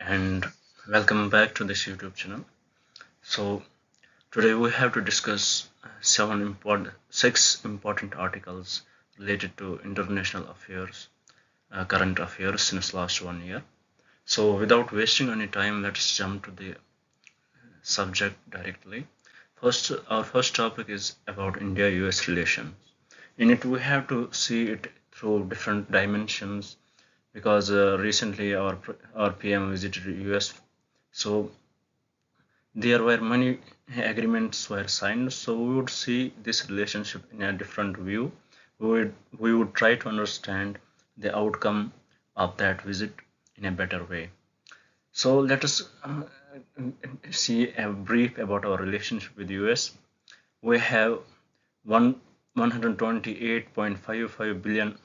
and welcome back to this YouTube channel. So today we have to discuss six important articles related to international affairs, current affairs since last 1 year. So without wasting any time, let's jump to the subject directly. Our first topic is about India-US relations. In it, we have to see it through different dimensions because recently our PM visited US. So there were many agreements were signed, so we would see this relationship in a different view. We would try to understand the outcome of that visit in a better way. So let us see a brief about our relationship with US. We have one 128.55 billion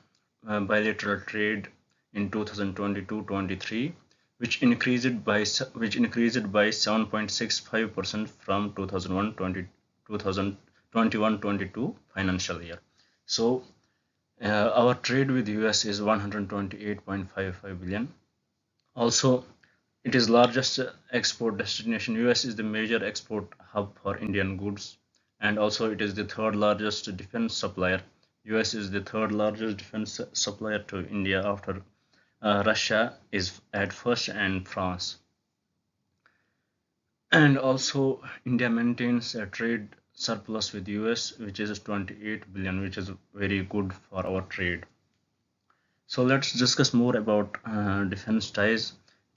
bilateral trade in 2022-23, which increased by 7.65% from 2021-22 financial year. So our trade with US is 128.55 billion. Also, it is largest export destination. US is the major export hub for Indian goods, and also it is the third largest defense supplier. US is the third largest defense supplier to India after Russia is at first and France. And also India maintains a trade surplus with US, which is 28 billion, which is very good for our trade. So let's discuss more about defense ties.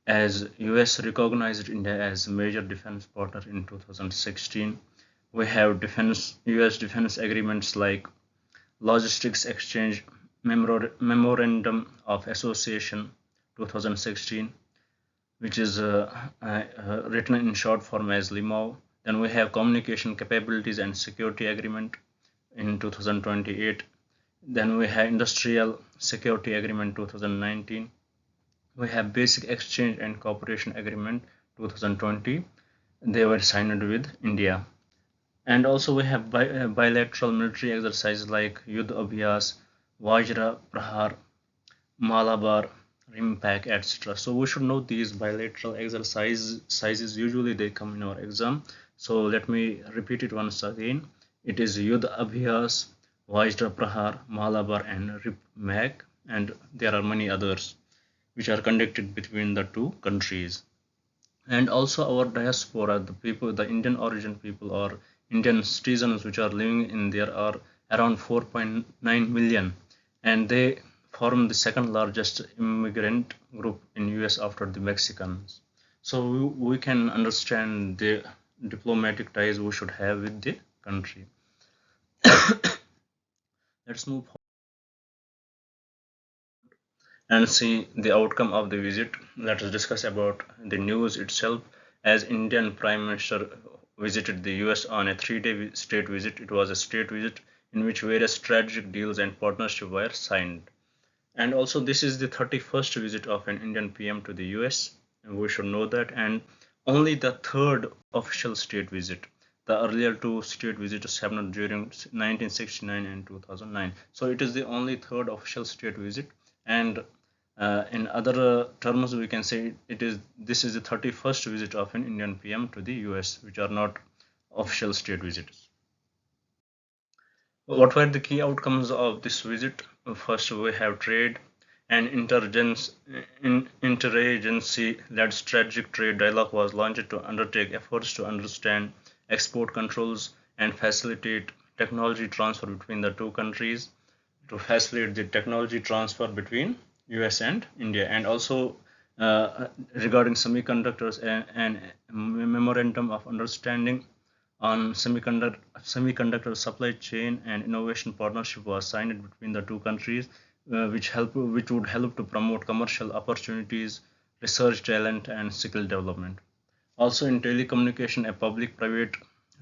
As US recognized India as a major defense partner in 2016, we have US defense agreements like Logistics Exchange Memorandum of Association 2016, which is written in short form as LIMO. Then we have Communication Capabilities and Security Agreement in 2028. Then we have Industrial Security Agreement 2019. We have Basic Exchange and Cooperation Agreement 2020. They were signed with India. And also we have bilateral military exercises like Yudh Abhyas, Vajra Prahar, Malabar, Rimpak, etc. So we should know these bilateral exercises. Usually they come in our exam. So let me repeat it once again. It is Yudh Abhyas, Vajra Prahar, Malabar, and Rimpak, and there are many others which are conducted between the two countries. And also our diaspora, the people, the Indian origin people or Indian citizens which are living in there are around 4.9 million, and they form the second largest immigrant group in US after the Mexicans. So we can understand the diplomatic ties we should have with the country. Let's move and see the outcome of the visit. Let us discuss about the news itself. As Indian Prime Minister visited the US on a 3-day state visit, it was a state visit in which various strategic deals and partnerships were signed. And also, this is the 31st visit of an Indian PM to the US, and we should know that, and only the third official state visit. The earlier two state visits happened during 1969 and 2009. So it is the only third official state visit, and in other terms, we can say this is the 31st visit of an Indian PM to the US, which are not official state visits. What were the key outcomes of this visit? First, we have trade and interagency-led strategic trade dialogue was launched to undertake efforts to understand export controls and facilitate technology transfer between the two countries, to facilitate the technology transfer between US and India, and also regarding semiconductors and memorandum of understanding on semiconductor supply chain and innovation partnership was signed between the two countries, which would help to promote commercial opportunities, research talent, and skill development. Also in telecommunication, a public-private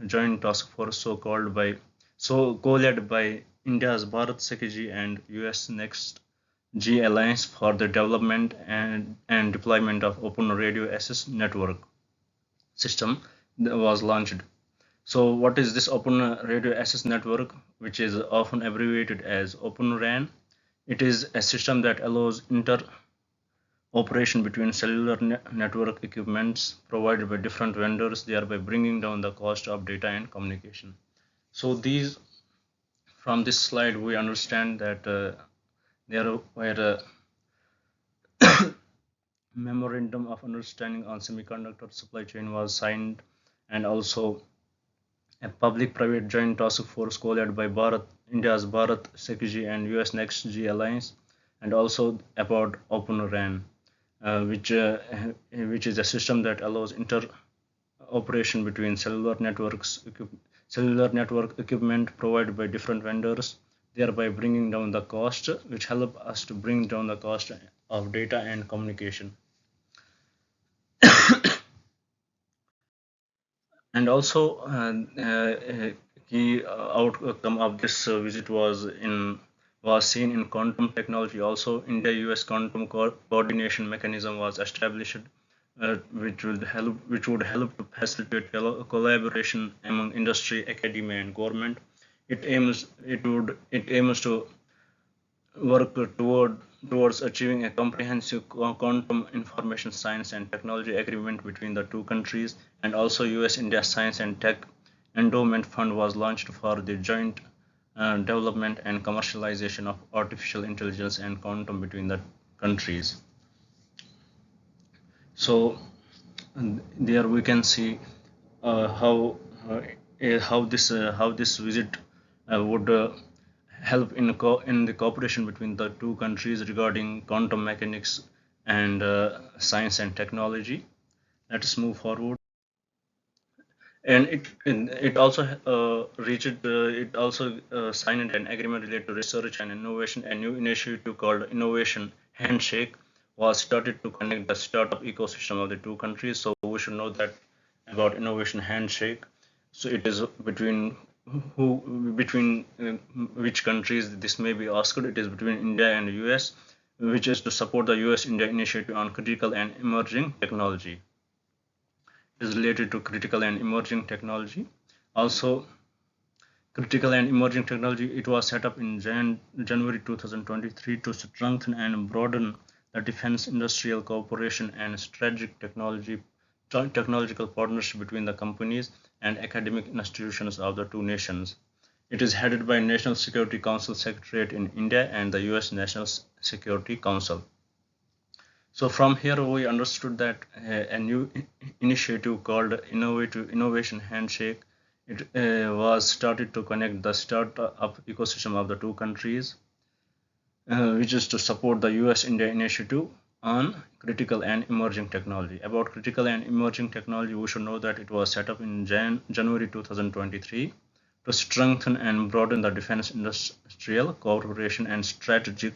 joint task force co-led by India's Bharat Sekiji and US Next G Alliance for the development and deployment of Open Radio Access Network system was launched. So what is this Open Radio Access Network, which is often abbreviated as Open RAN? It is a system that allows operation between cellular network equipments provided by different vendors, thereby bringing down the cost of data and communication. So these, from this slide, we understand that there were memorandum of understanding on semiconductor supply chain was signed, and also a public-private joint task force co-led by India's Bharat SecG and US Next G alliance, and also about Open RAN, which is a system that allows interoperation between cellular network equipment provided by different vendors, thereby bringing down the cost, which help us to bring down the cost of data and communication. And also, key outcome of this visit was seen in quantum technology. Also, India-US quantum coordination mechanism was established, which would help to facilitate collaboration among industry, academia, and government. It aims to work towards achieving a comprehensive quantum information science and technology agreement between the two countries. And also, US India Science and Tech Endowment Fund was launched for the joint development and commercialization of artificial intelligence and quantum between the countries. So there we can see how this visit would help in the cooperation between the two countries regarding quantum mechanics and science and technology. Let us move forward. And it also it also signed an agreement related to research and innovation. A new initiative called Innovation Handshake was started to connect the startup ecosystem of the two countries. So we should know that about Innovation Handshake. So it is between which countries this may be asked. It is between India and US, which is to support the US India initiative on critical and emerging technology. Is related to critical and emerging technology. Also, critical and emerging technology, it was set up in January 2023 to strengthen and broaden the defense industrial cooperation and strategic technological partnership between the companies and academic institutions of the two nations. It is headed by National Security Council Secretariat in India and the US National Security Council. So from here we understood that a new initiative called Innovation Handshake, it was started to connect the startup ecosystem of the two countries, which is to support the US-India initiative on critical and emerging technology. About critical and emerging technology, we should know that it was set up in January 2023 to strengthen and broaden the defense industrial cooperation and strategic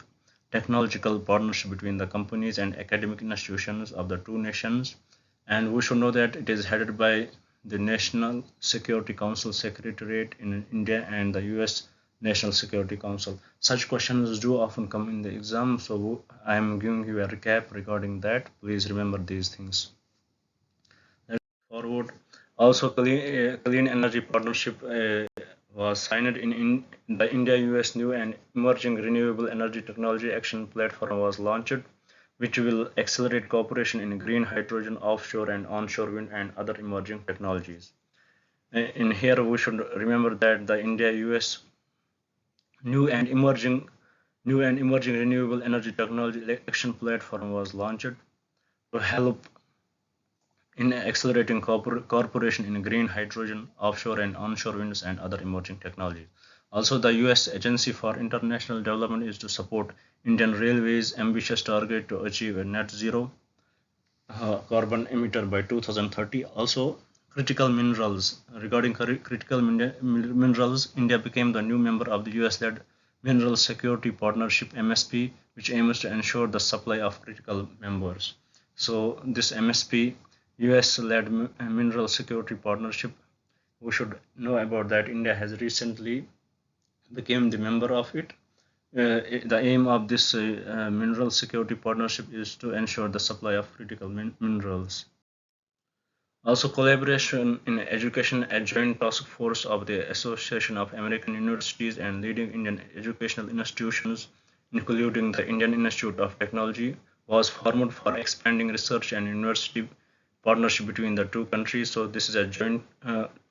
technological partnership between the companies and academic institutions of the two nations. And we should know that it is headed by the National Security Council Secretariat in India and the US National Security Council. Such questions do often come in the exam, so I am giving you a recap regarding that. Please remember these things. Let's move forward. Also, clean energy partnership was signed in the India-US New and Emerging Renewable Energy Technology Action Platform was launched, which will accelerate cooperation in green hydrogen, offshore and onshore wind, and other emerging technologies. In here, we should remember that the India-US New and Emerging Renewable Energy Technology Action Platform was launched to help in accelerating cooperation in green hydrogen, offshore and onshore winds, and other emerging technologies. Also, the US Agency for International Development is to support Indian Railways' ambitious target to achieve a net zero carbon emitter by 2030. Also, critical minerals. Regarding critical minerals, India became the new member of the US-led Mineral Security Partnership (MSP), which aims to ensure the supply of critical minerals. So, this MSP, US-led Mineral Security Partnership, we should know about that. India has recently became the member of it. The aim of this Mineral Security Partnership is to ensure the supply of critical minerals. Also, collaboration in education, a joint task force of the Association of American Universities and leading Indian educational institutions, including the Indian Institute of Technology, was formed for expanding research and university partnership between the two countries. So this is a joint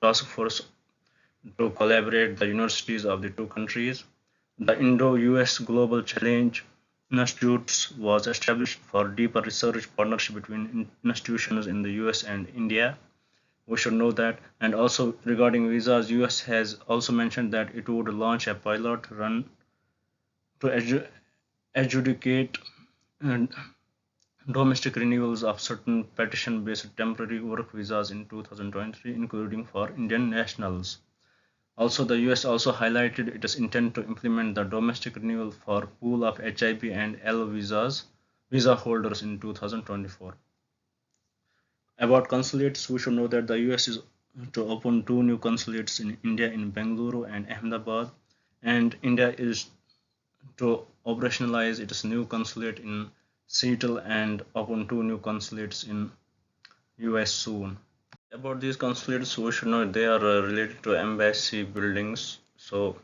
task force to collaborate the universities of the two countries. The Indo-US Global Challenge Institutes was established for deeper research partnership between institutions in the US and India. We should know that. And also regarding visas, US has also mentioned that it would launch a pilot run to adjudicate and domestic renewals of certain petition-based temporary work visas in 2023, including for Indian nationals. Also, the US also highlighted its intent to implement the domestic renewal for pool of HIP and L visa holders in 2024. About consulates, we should know that the US is to open two new consulates in India in Bengaluru and Ahmedabad, and India is to operationalize its new consulate in Seattle and open two new consulates in US soon. About these consulates, we should know they are related to embassy buildings. So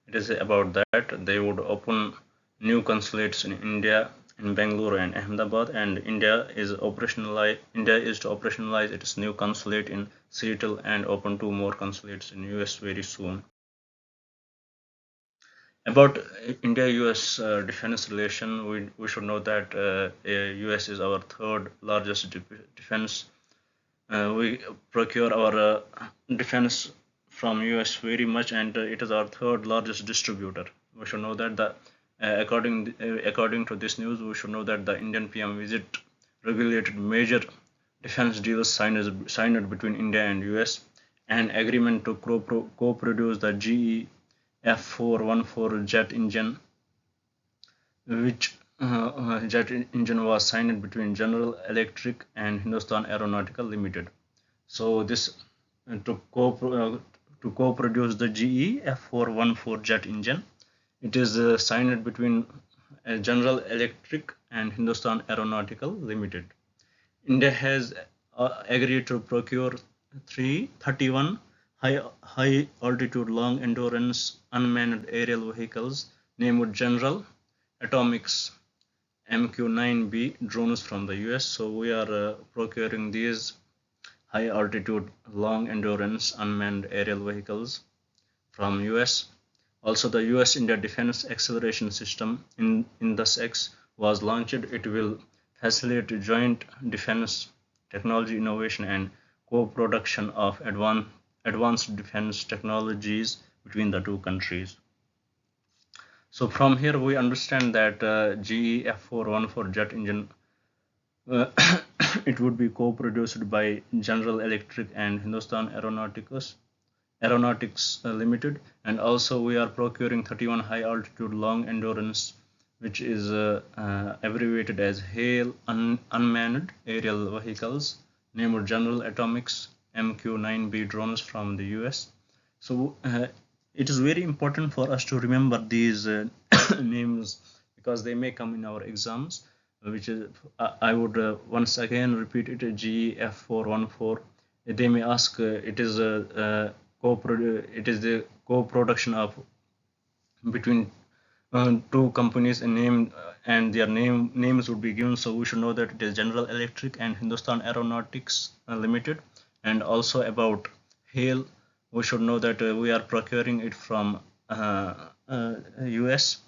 it is about that they would open new consulates in India, in Bangalore and Ahmedabad, and India is to operationalize its new consulate in Seattle and open two more consulates in US very soon. About India-US defense relation, we should know that US is our third largest defense. We procure our defense from US very much, and it is our third largest distributor. We should know that according to this news, we should know that the Indian PM visit regulated major defense deals signed between India and US, an agreement to co-produce the GE F414 jet engine, which jet engine was signed between General Electric and Hindustan Aeronautical Limited. So this to co-produce the GE F414 jet engine. It is signed between General Electric and Hindustan Aeronautical Limited. India has agreed to procure 31 high altitude long endurance unmanned aerial vehicles named General Atomics MQ-9B drones from the US. So we are procuring these high altitude long endurance unmanned aerial vehicles from US. Also, the US India Defense Acceleration System INDUS-X was launched. It will facilitate joint defense technology innovation and co-production of advanced defense technologies between the two countries. So from here we understand that GE F414 jet engine it would be co-produced by General Electric and Hindustan Aeronautics Limited, and also we are procuring 31 high altitude long endurance, which is abbreviated as HALE unmanned aerial vehicles named General Atomics MQ-9B drones from the US. So it is very important for us to remember these names because they may come in our exams, which is I would once again repeat it, GF414. They may ask it is the co-production of between two companies and their names would be given. So we should know that it is General Electric and Hindustan Aeronautics Limited. And also about HALE, we should know that we are procuring it from US,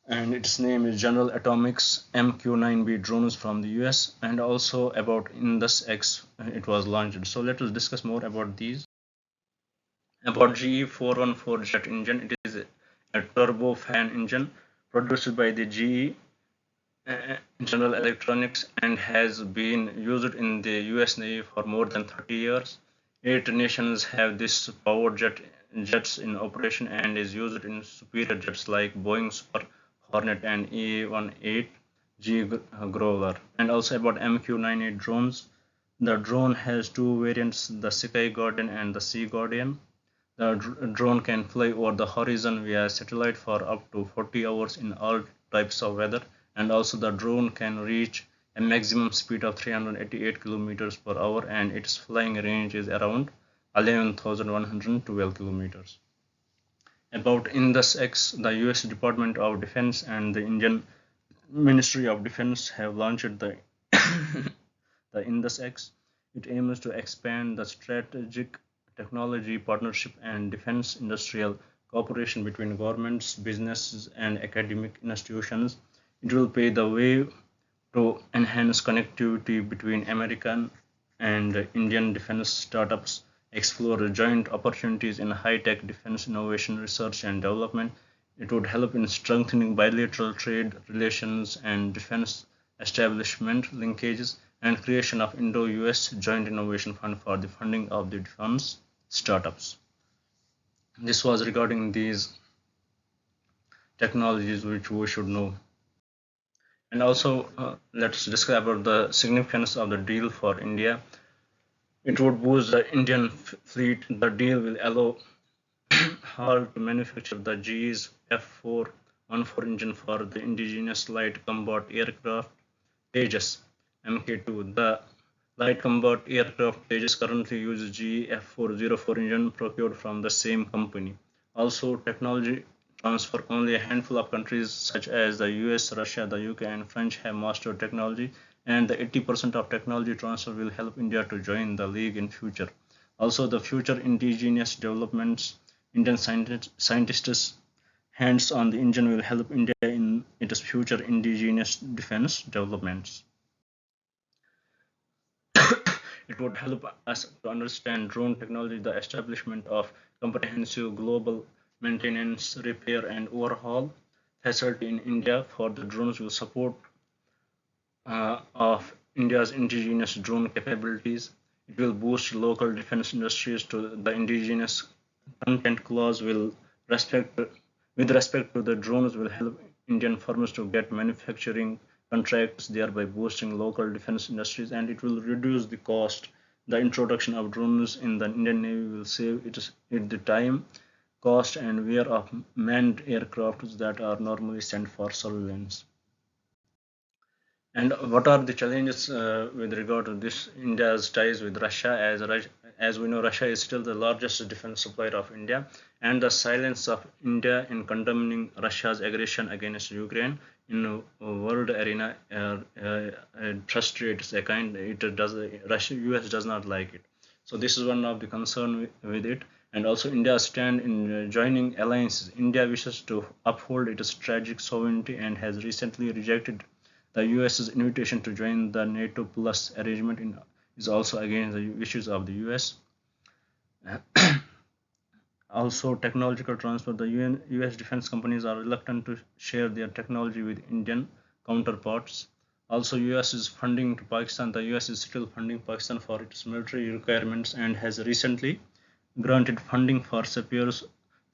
and its name is General Atomics MQ-9B drones from the US. And also about INDUS-X, it was launched. So let us discuss more about these. About GE414 jet engine, it is a turbofan engine produced by the GE General Electronics and has been used in the US Navy for more than 30 years. 8 nations have this power jets in operation and is used in superior jets like Boeing Super Hornet and EA-18G Growler. And also about MQ-98 drones. The drone has two variants, the Sky Guardian and the Sea Guardian. The drone can fly over the horizon via satellite for up to 40 hours in all types of weather, and also the drone can reach a maximum speed of 388 kilometers per hour, and its flying range is around 11,112 kilometers. About INDUS-X, the US Department of Defense and the Indian Ministry of Defense have launched the the Indus X. It aims to expand the strategic technology partnership and defense industrial cooperation between governments, businesses, and academic institutions. It will pave the way to enhance connectivity between American and Indian defense startups, explore joint opportunities in high-tech defense innovation, research and development. It would help in strengthening bilateral trade relations and defense establishment linkages and creation of Indo-US Joint Innovation Fund for the funding of the defense startups. This was regarding these technologies which we should know. And also, let's discuss about the significance of the deal for India. It would boost the Indian fleet. The deal will allow HAL to manufacture the GE's F414 engine for the indigenous light combat aircraft Tejas Mk2. The light combat aircraft Tejas currently uses GE F404 engine procured from the same company. Also, technology transfer. Only a handful of countries such as the US, Russia, the UK, and French have mastered technology, and the 80% of technology transfer will help India to join the league in future. Also, the future indigenous developments, Indian scientists' hands on the engine will help India in its future indigenous defense developments. It would help us to understand drone technology, the establishment of comprehensive global maintenance, repair, and overhaul facility in India for the drones will support of India's indigenous drone capabilities. It will boost local defense industries to the indigenous content clause will respect with respect to the drones will help Indian firms to get manufacturing contracts, thereby boosting local defense industries, and it will reduce the cost. The introduction of drones in the Indian Navy will save it the time, cost, and wear of manned aircraft that are normally sent for surveillance. And what are the challenges with regard to this India's ties with Russia? As we know, Russia is still the largest defense supplier of India, and the silence of India in condemning Russia's aggression against Ukraine in the world arena frustrates a kind. It does Russia, US does not like it. So this is one of the concern with it. And also India's stand in joining alliances. India wishes to uphold its strategic sovereignty and has recently rejected the US's invitation to join the NATO Plus arrangement is also against the wishes of the US. Also, technological transfer. The US defense companies are reluctant to share their technology with Indian counterparts. Also, US is funding to Pakistan. The US is still funding Pakistan for its military requirements and has recently granted funding for spares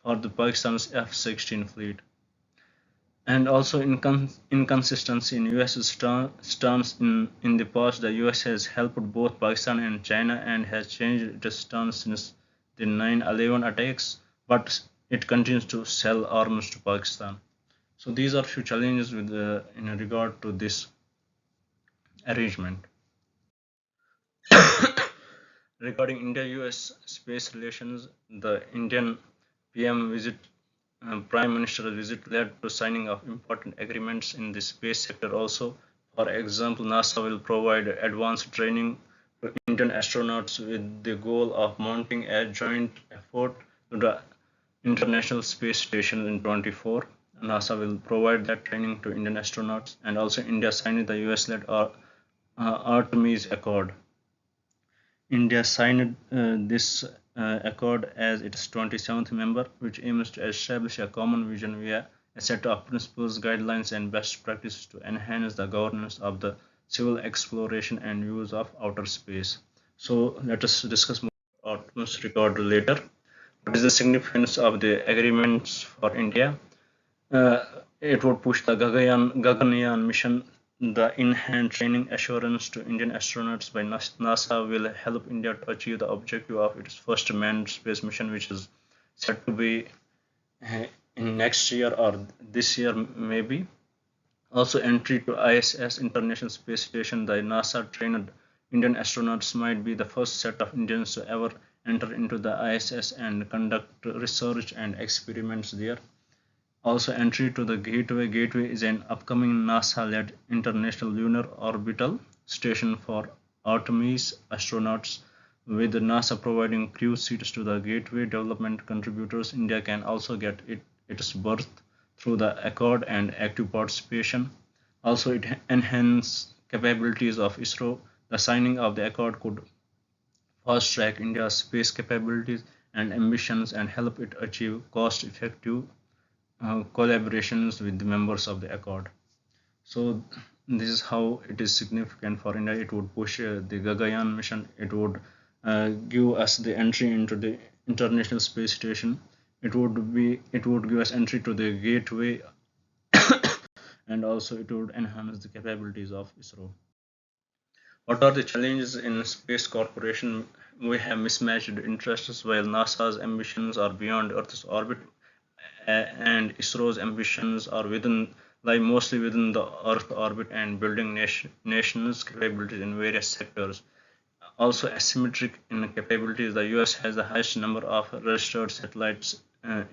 for the Pakistan's F-16 fleet. And also inconsistency in US stance in the past. The US has helped both Pakistan and China and has changed its stance since the 9/11 attacks, but it continues to sell arms to Pakistan. So these are few challenges with in regard to this arrangement. Regarding India-US space relations, the Indian PM visit Prime Minister's visit led to signing of important agreements in the space sector also. For example, NASA will provide advanced training to Indian astronauts with the goal of mounting a joint effort to the International Space Station in 24. NASA will provide that training to Indian astronauts, and also India signed the US-led Artemis Accord. India signed this accord as its 27th member, which aims to establish a common vision via a set of principles, guidelines, and best practices to enhance the governance of the civil exploration and use of outer space. So let us discuss more about Artemis Accord later. What is the significance of the agreements for India? It would push the Gaganyaan mission. The in-hand training assurance to Indian astronauts by NASA will help India to achieve the objective of its first manned space mission, which is set to be in next year or this year maybe. Also, entry to ISS International Space Station. The NASA trained Indian astronauts might be the first set of Indians to ever enter into the ISS and conduct research and experiments there. Also, entry to the Gateway. Gateway is an upcoming NASA-led International Lunar Orbital Station for Artemis astronauts. With NASA providing crew seats to the Gateway development contributors, India can also get its berth through the Accord and active participation. Also, it enhances capabilities of ISRO. The signing of the Accord could fast track India's space capabilities and ambitions and help it achieve cost effective collaborations with the members of the Accord. So this is how it is significant for India. It would push the Gaganyaan mission. It would give us the entry into the International Space Station. It would give us entry to the Gateway, and also it would enhance the capabilities of ISRO. What are the challenges in space corporation? We have mismatched interests. While NASA's ambitions are beyond Earth's orbit, and ISRO's ambitions are lie mostly within the Earth orbit and building nations' capabilities in various sectors. Also asymmetric in capabilities, the US has the highest number of registered satellites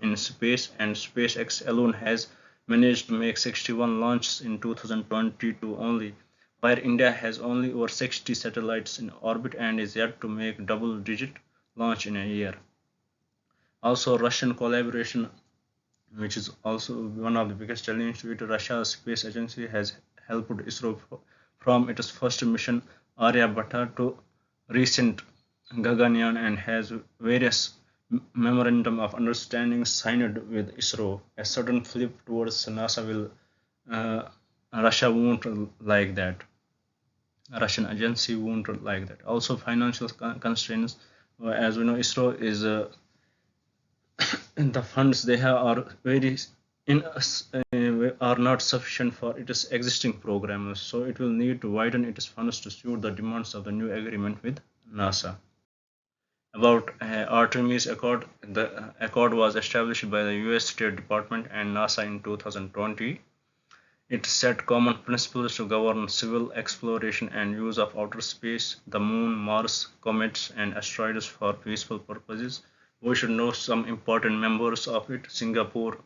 in space, and SpaceX alone has managed to make 61 launches in 2022 only, while India has only over 60 satellites in orbit and is yet to make double-digit launch in a year. Also, Russian collaboration, which is also one of the biggest challenges to it. Russia's space agency has helped ISRO from its first mission Aryabhata to recent Gaganyaan and has various memorandum of understanding signed with ISRO. A sudden flip towards NASA will Russia won't like that. Russian agency won't like that. Also, financial constraints. As we know, ISRO is the funds they have are very are not sufficient for its existing programs, so it will need to widen its funds to suit the demands of the new agreement with NASA. About Artemis Accord, the accord was established by the US State Department and NASA in 2020. It set common principles to govern civil exploration and use of outer space, the moon, Mars, comets, and asteroids for peaceful purposes. We should know some important members of it: Singapore,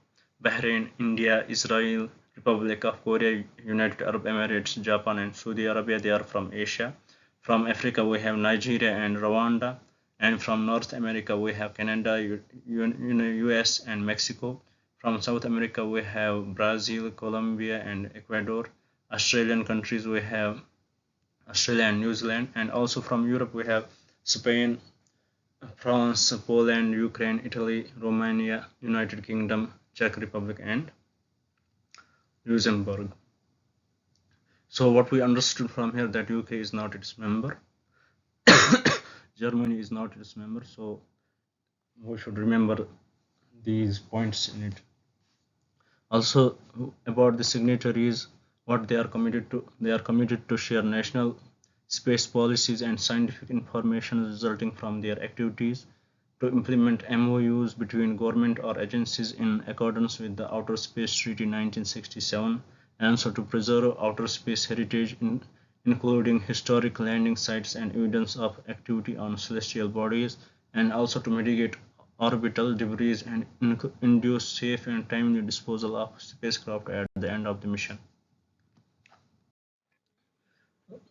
Bahrain, India, Israel, Republic of Korea, United Arab Emirates, Japan, and Saudi Arabia. They are from Asia. From Africa, we have Nigeria and Rwanda. And from North America, we have Canada, US, and Mexico. From South America, we have Brazil, Colombia, and Ecuador. Australian countries, we have Australia and New Zealand. And also from Europe, we have Spain, France, Poland, Ukraine, Italy, Romania, United Kingdom, Czech Republic, and Luxembourg. So what we understood from here that UK is not its member, Germany is not its member, so we should remember these points in it. Also about the signatories, what they are committed to. They are committed to share national space policies and scientific information resulting from their activities, to implement MOUs between government or agencies in accordance with the Outer Space Treaty 1967, and also to preserve outer space heritage, including historic landing sites and evidence of activity on celestial bodies, and also to mitigate orbital debris and induce safe and timely disposal of spacecraft at the end of the mission.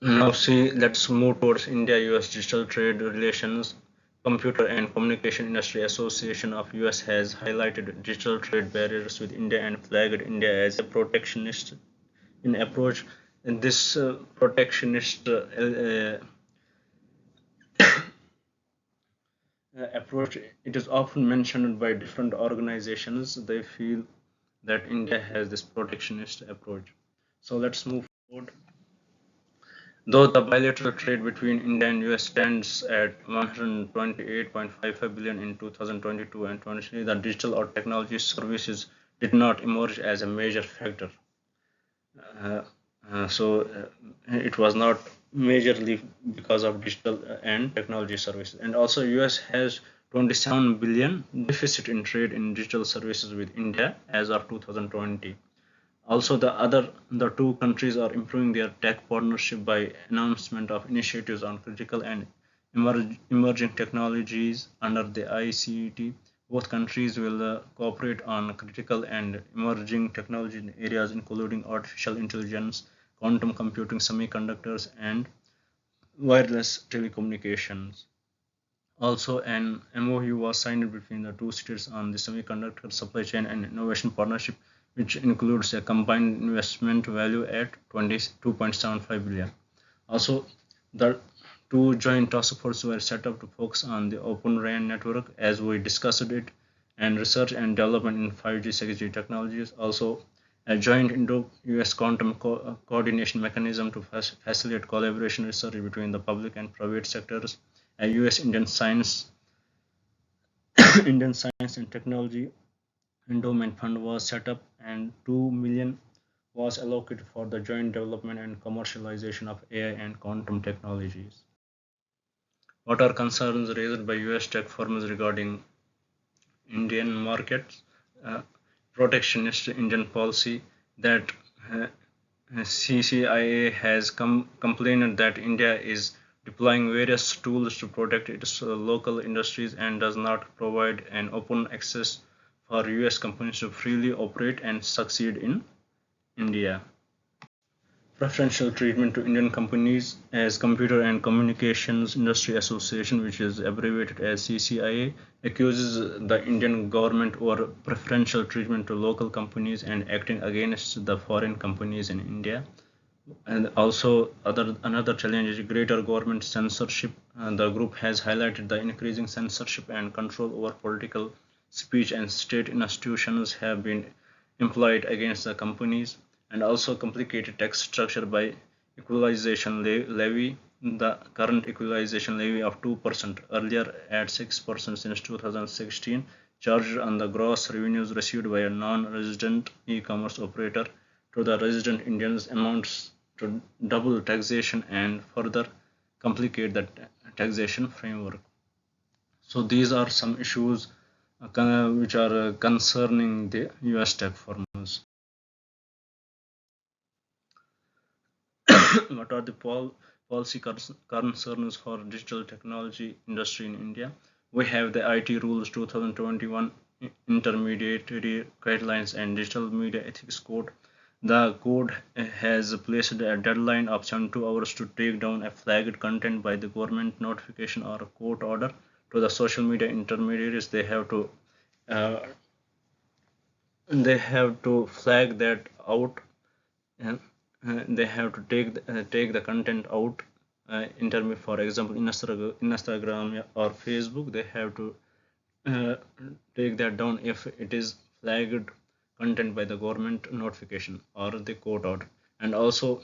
Now see, let's move towards India-US digital trade relations. Computer and Communication Industry Association of US has highlighted digital trade barriers with India and flagged India as a protectionist in approach. And this protectionist approach, it is often mentioned by different organizations. They feel that India has this protectionist approach. So let's move forward. Though the bilateral trade between India and US stands at 128.55 billion in 2022 and 23, the digital or technology services did not emerge as a major factor. It was not majorly because of digital and technology services. And also US has 27 billion deficit in trade in digital services with India as of 2020. Also, the two countries are improving their tech partnership by announcement of initiatives on critical and emerging technologies under the ICT. Both countries will cooperate on critical and emerging technology areas including artificial intelligence, quantum computing, semiconductors, and wireless telecommunications. Also, an MoU was signed between the two states on the semiconductor supply chain and innovation partnership, which includes a combined investment value at 22.75 billion. Also, the two joint task forces were set up to focus on the Open RAN network as we discussed it, and research and development in 5G, 6G technologies. Also, a joint Indo-US quantum coordination mechanism to facilitate collaboration research between the public and private sectors. A US Indian Science Indian Science and Technology Endowment Fund was set up and 2 million was allocated for the joint development and commercialization of AI and quantum technologies. What are concerns raised by US tech firms regarding Indian markets? Uh, Protectionist Indian policy that uh, CCIA has complained that India is deploying various tools to protect its local industries and does not provide an open access for US companies to freely operate and succeed in India. Preferential treatment to Indian companies, as Computer and Communications Industry Association, which is abbreviated as CCIA, accuses the Indian government over preferential treatment to local companies and acting against the foreign companies in India. And also, another challenge is greater government censorship. The group has highlighted the increasing censorship and control over political speech and state institutions have been employed against the companies, and also complicated tax structure by equalization levy. The current equalization levy of 2%, earlier at 6% since 2016, charged on the gross revenues received by a non-resident e-commerce operator to the resident Indians, amounts to double taxation and further complicate the taxation framework. So these are some issues which are concerning the US tech firms. What are the policy concerns for digital technology industry in India? We have the IT rules 2021, intermediary guidelines, and digital media ethics code. The code has placed a deadline of 72 hours to take down a flagged content by the government notification or a court order. To the social media intermediaries, uh, they have to flag that out, and they have to take the content out. For example, in Instagram or Facebook, they have to uh, take that down if it is flagged content by the government notification or the court order. And also,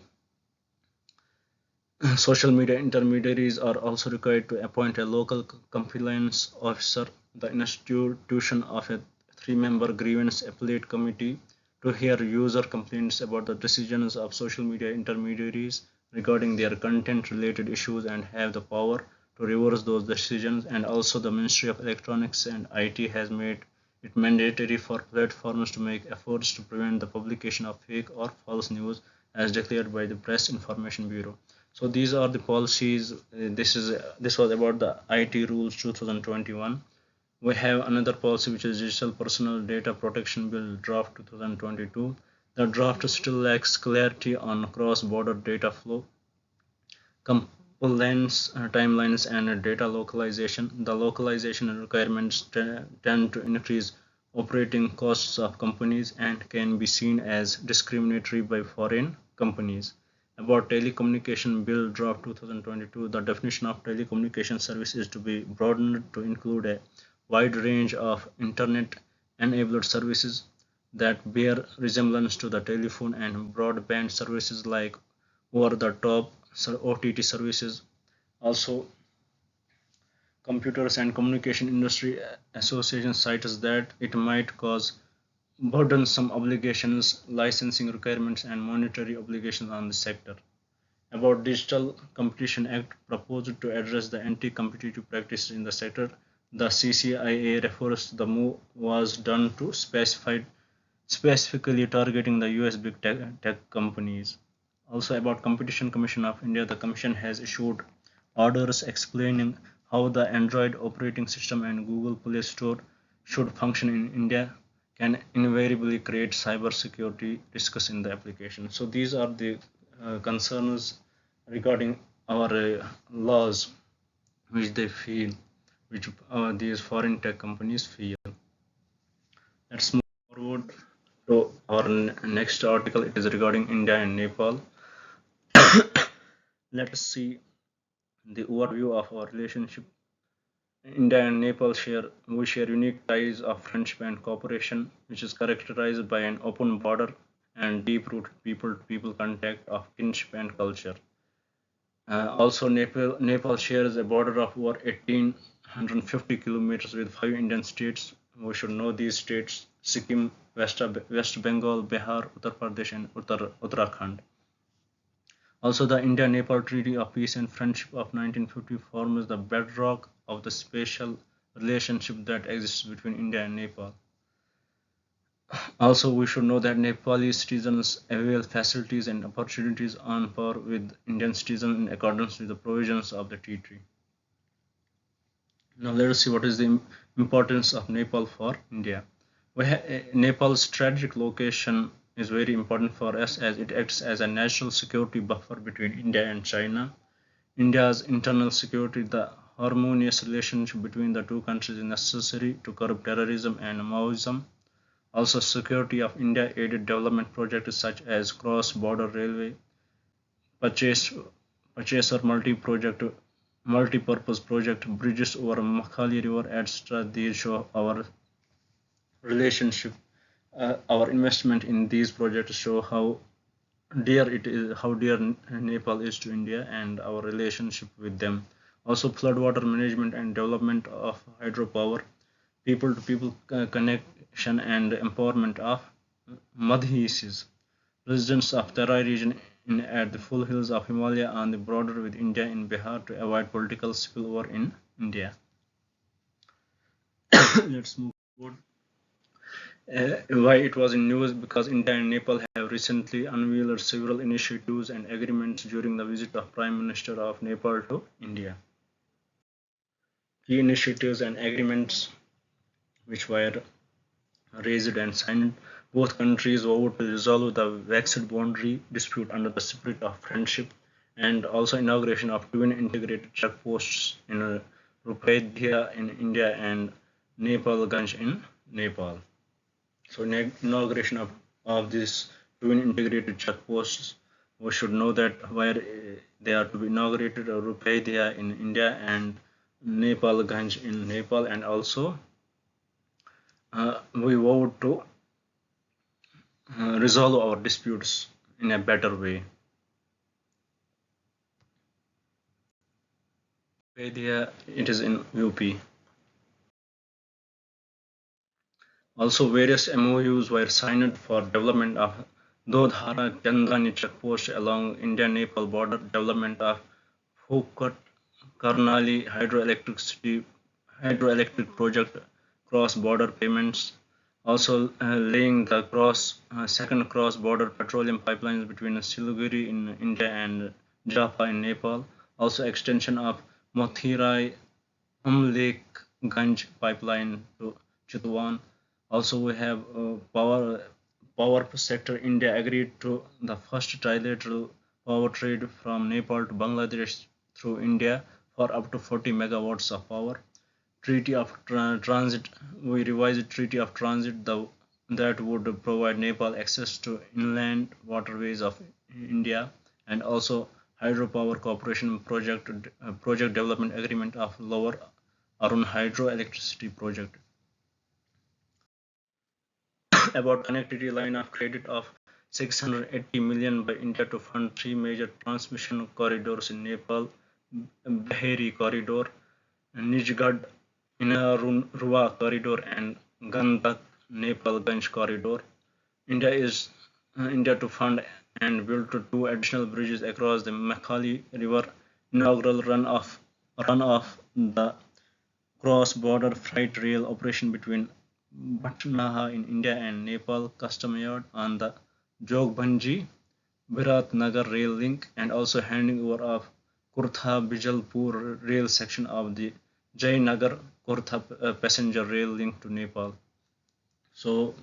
social media intermediaries are also required to appoint a local compliance officer, the institution of a three-member grievance appellate committee to hear user complaints about the decisions of social media intermediaries regarding their content related issues and have the power to reverse those decisions. And also, the Ministry of Electronics and IT has made it mandatory for platforms to make efforts to prevent the publication of fake or false news as declared by the Press Information Bureau. So these are the policies. This was about the IT rules 2021. We have another policy which is Digital Personal Data Protection Bill draft 2022. The draft still lacks clarity on cross-border data flow, compliance timelines, and data localization. The localization requirements tend to increase operating costs of companies and can be seen as discriminatory by foreign companies. About Telecommunication Bill draft 2022, the definition of telecommunication service is to be broadened to include a wide range of internet enabled services that bear resemblance to the telephone and broadband services like over the top OTT services. Also, Computers and Communication Industry Association cites that it might cause burdensome obligations, licensing requirements, and monetary obligations on the sector. About Digital Competition Act proposed to address the anti-competitive practices in the sector, the CCIA refers the move was done to specifically targeting the US big tech companies. Also, about Competition Commission of India, the Commission has issued orders explaining how the Android operating system and Google Play Store should function in India can invariably create cybersecurity risks in the application. So these are the concerns regarding our laws which they feel, which these foreign tech companies feel. Let's move forward to our next article. It is regarding India and Nepal. Let us see the overview of our relationship. India and Nepal share unique ties of friendship and cooperation, which is characterized by an open border and deep-rooted people-to-people contact of kinship and culture. Also, Nepal shares a border of over 1,850 kilometers with five Indian states. We should know these states: Sikkim, West Bengal, Bihar, Uttar Pradesh, and Uttarakhand. Also, the India-Nepal Treaty of Peace and Friendship of 1950 forms the bedrock of the special relationship that exists between India and Nepal. Also, we should know that Nepali citizens avail facilities and opportunities on par with Indian citizens in accordance with the provisions of the treaty. Now, let us see what is the importance of Nepal for India. Nepal's strategic location is very important for us as it acts as a national security buffer between India and China. India's internal security, the harmonious relationship between the two countries is necessary to curb terrorism and Maoism. Also, security of India aided development projects such as cross-border railway, purchase, purchaser multi-purpose project, bridges over Makhali River, etc. These show our relationship. Our investment in these projects show how dear Nepal is to India and our relationship with them. Also, floodwater management and development of hydropower, people-to-people connection and empowerment of Madhisis, residents of Terai region at the full hills of Himalaya on the border with India in Bihar to avoid political spillover in India. Let's move forward. Why it was in news? Because India and Nepal have recently unveiled several initiatives and agreements during the visit of Prime Minister of Nepal to India. Key initiatives and agreements which were raised and signed. Both countries vowed to resolve the vexed boundary dispute under the spirit of friendship, and also inauguration of twin integrated checkposts in Rupaidhya in India and Nepalganj in Nepal. So inauguration of these twin integrated checkposts, we should know that where they are to be inaugurated, Rupaidhya in India and Nepalganj in Nepal, and also we vowed to resolve our disputes in a better way. Rupaidhya, it is in UP. Also, various MOUs were signed for development of Dodhara Chandani checkpost along India-Nepal border, development of Phukot Karnali hydroelectric project, cross-border payments, also laying the second cross-border petroleum pipelines between Siliguri in India and Jaffa in Nepal, also extension of Mothirai Umlekganj pipeline to Chitwan. Also, we have power sector. India agreed to the first trilateral power trade from Nepal to Bangladesh through India for up to 40 megawatts of power. Treaty of Transit. We revised Treaty of Transit that would provide Nepal access to inland waterways of India, and also hydropower cooperation project development agreement of Lower Arun hydroelectricity project. About connectivity line of credit of 680 million by India to fund three major transmission corridors in Nepal: Bahari corridor, Nijgad Inarunrua corridor, and Gandak Nepalganj corridor. India to fund and build two additional bridges across the Makhali River. Inaugural run of the cross-border freight rail operation between Batnaha in India and Nepal custom yard on the Jogbhanji Viratnagar rail link, and also handing over of Kurtha Bijalpur rail section of the Jayanagar Kurtha passenger rail link to Nepal. So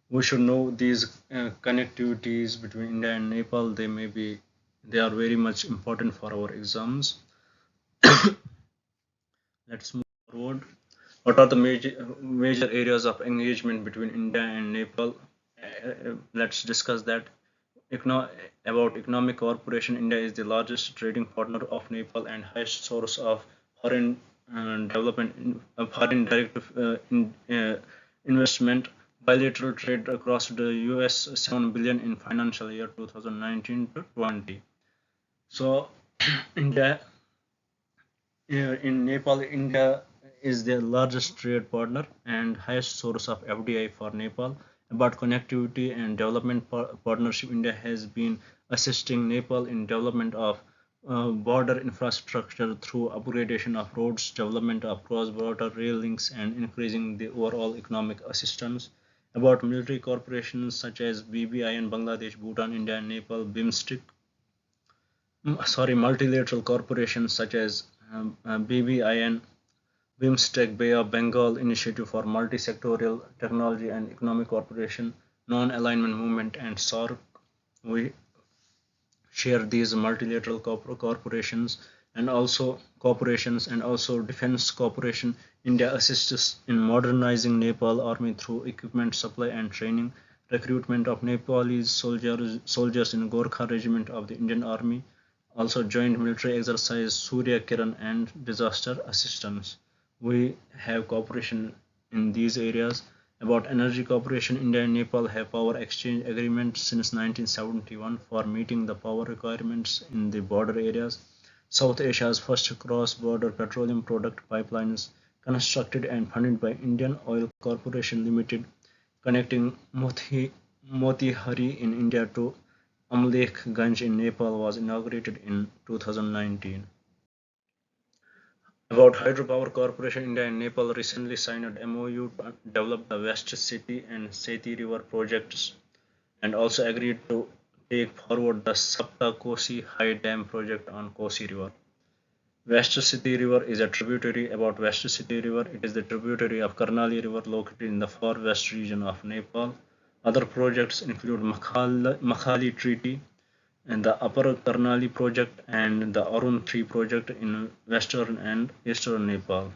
we should know these connectivities between India and Nepal. They are very much important for our exams. Let's move forward. What are the major areas of engagement between India and Nepal? Let's discuss that. Econo- about economic cooperation, India is the largest trading partner of Nepal and highest source of foreign foreign direct investment. Bilateral trade across the US 7 billion in financial year 2019 to 20. So, India in Nepal, India is the largest trade partner and highest source of FDI for Nepal. About connectivity and development partnership, India has been assisting Nepal in development of border infrastructure through upgradation of roads, development of cross-border rail links, and increasing the overall economic assistance. About military corporations such as BBI Bangladesh, Bhutan, India, and Nepal, multilateral corporations such as BBIN, BIMSTEC, Bay of Bengal Initiative for Multi-Sectorial Technology and Economic Cooperation, Non-Alignment Movement, and SAARC. We share these multilateral corporations and also defense cooperation. India assists in modernizing Nepal army through equipment supply and training, recruitment of Nepalese soldiers in Gorkha regiment of the Indian army, also joint military exercise Surya Kiran and disaster assistance. We have cooperation in these areas. About energy cooperation, India and Nepal have power exchange agreement since 1971 for meeting the power requirements in the border areas. South Asia's first cross-border petroleum product pipelines constructed and funded by Indian Oil Corporation Limited, connecting Motihari in India to Amlekganj in Nepal, was inaugurated in 2019. About Hydropower Corporation, India and Nepal recently signed an MOU to develop the West City and Seti River projects and also agreed to take forward the Sapta Kosi High Dam project on Kosi River. West Seti River is a tributary. About West Seti River, it is the tributary of Karnali River located in the far west region of Nepal. Other projects include Makhali Treaty and the Upper Karnali project and the Arun 3 project in western and eastern Nepal.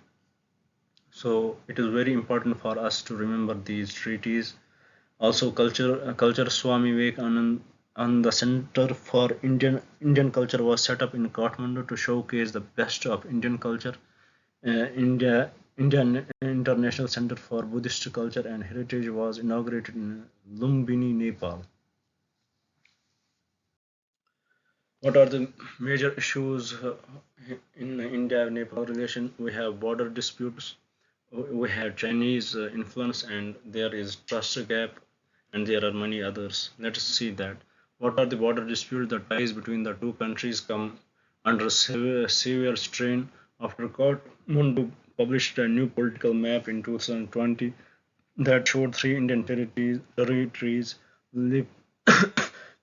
So it is very important for us to remember these treaties. Also, culture Swami Vivekanand and the Center for Indian Culture was set up in Kathmandu to showcase the best of Indian culture. Indian International Center for Buddhist Culture and Heritage was inaugurated in Lumbini, Nepal. What are the major issues in India-Nepal relation? We have border disputes, we have Chinese influence, and there is trust gap, and there are many others. Let us see that. What are the border disputes? The ties between the two countries come under severe strain after Kathmandu published a new political map in 2020 that showed three Indian territories Limpia,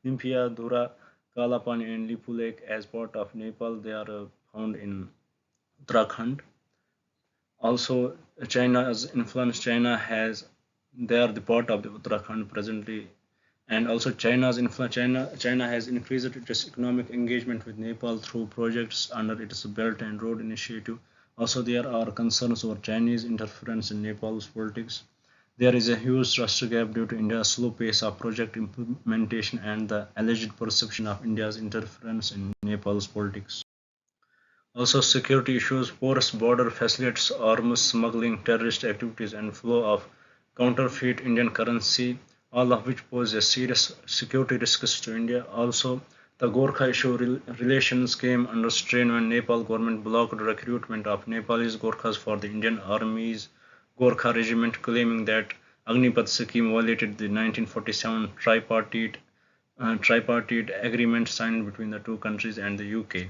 Dhura, Kalapani, and Lipu Lake as part of Nepal. They are found in Uttarakhand. Also, China's influence. They are the part of the Uttarakhand presently, and also China's influence. China has increased its economic engagement with Nepal through projects under its Belt and Road Initiative. Also, there are concerns over Chinese interference in Nepal's politics. There is a huge trust gap due to India's slow pace of project implementation and the alleged perception of India's interference in Nepal's politics. Also, security issues, porous border facilitates arms smuggling, terrorist activities, and flow of counterfeit Indian currency, all of which pose a serious security risks to India. Also, the Gorkha issue relations came under strain when Nepal government blocked recruitment of Nepalese Gorkhas for the Indian Army's Gorkha regiment, claiming that Agnipath scheme violated the 1947 tripartite agreement signed between the two countries and the UK.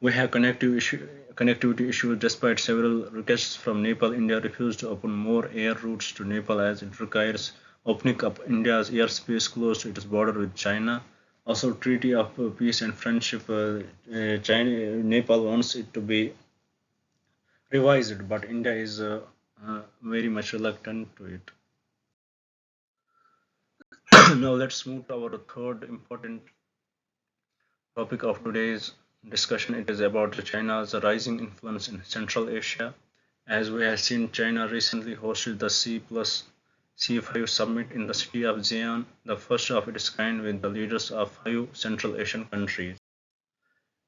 We have connectivity issues. Despite several requests from Nepal, India refused to open more air routes to Nepal as it requires opening up India's airspace close to its border with China. Also, Treaty of Peace and Friendship. Nepal wants it to be revise it, but India is very much reluctant to it. Now let's move to our third important topic of today's discussion. It is about China's rising influence in Central Asia. As we have seen, China recently hosted the C plus C5 summit in the city of Xi'an, the first of its kind with the leaders of 5 Central Asian countries.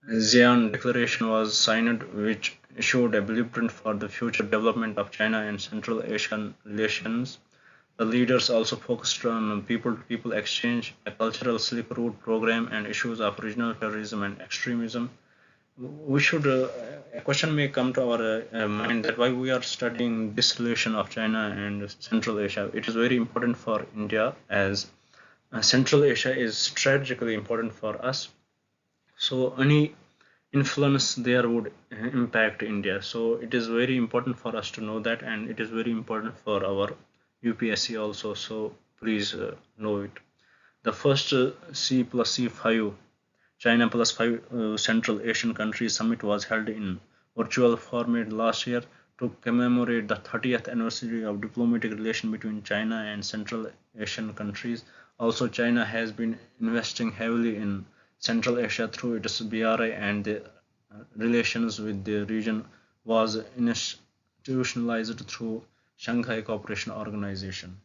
Xi'an Declaration was signed, which showed a blueprint for the future development of China and Central Asian relations. The leaders also focused on people-to-people exchange, a cultural Silk Route program, and issues of regional terrorism and extremism. We should A question may come to our mind that why we are studying this relation of China and Central Asia. It is very important for India as Central Asia is strategically important for us. So any influence there would impact India. So it is very important for us to know that, and it is very important for our UPSC also. So please know it. The first C plus C5 China plus 5 Central Asian countries summit was held in virtual format last year to commemorate the 30th anniversary of diplomatic relation between China and Central Asian countries. Also, China has been investing heavily in Central Asia through its BRI, and the relations with the region was institutionalized through Shanghai Cooperation Organization.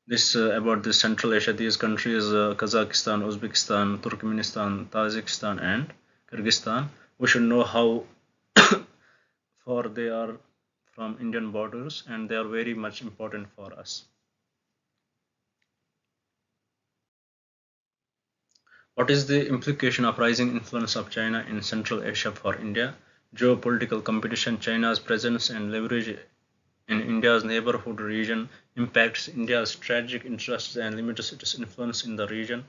This about the Central Asia, these countries Kazakhstan, Uzbekistan, Turkmenistan, Tajikistan, and Kyrgyzstan. We should know how far they are from Indian borders, and they are very much important for us. What is the implication of rising influence of China in Central Asia for India? Geopolitical competition, China's presence and leverage in India's neighborhood region impacts India's strategic interests and limits its influence in the region.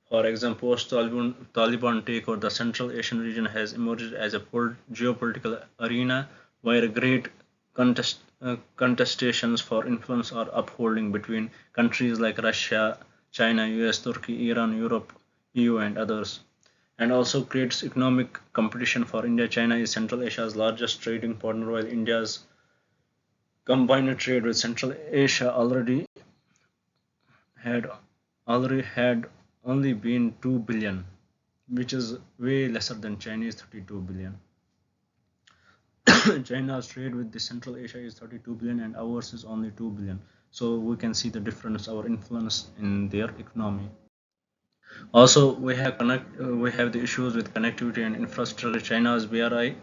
For example, post-Taliban takeover, the Central Asian region has emerged as a geopolitical arena where great contestations for influence are upholding between countries like Russia, China, US, Turkey, Iran, Europe, EU, and others, and also creates economic competition for India. China is Central Asia's largest trading partner, while India's combined trade with Central Asia had already had only been 2 billion, which is way lesser than Chinese 32 billion. China's trade with the Central Asia is 32 billion and ours is only 2 billion. So we can see the difference, our influence in their economy. Also, we have the issues with connectivity and infrastructure. China's BRI,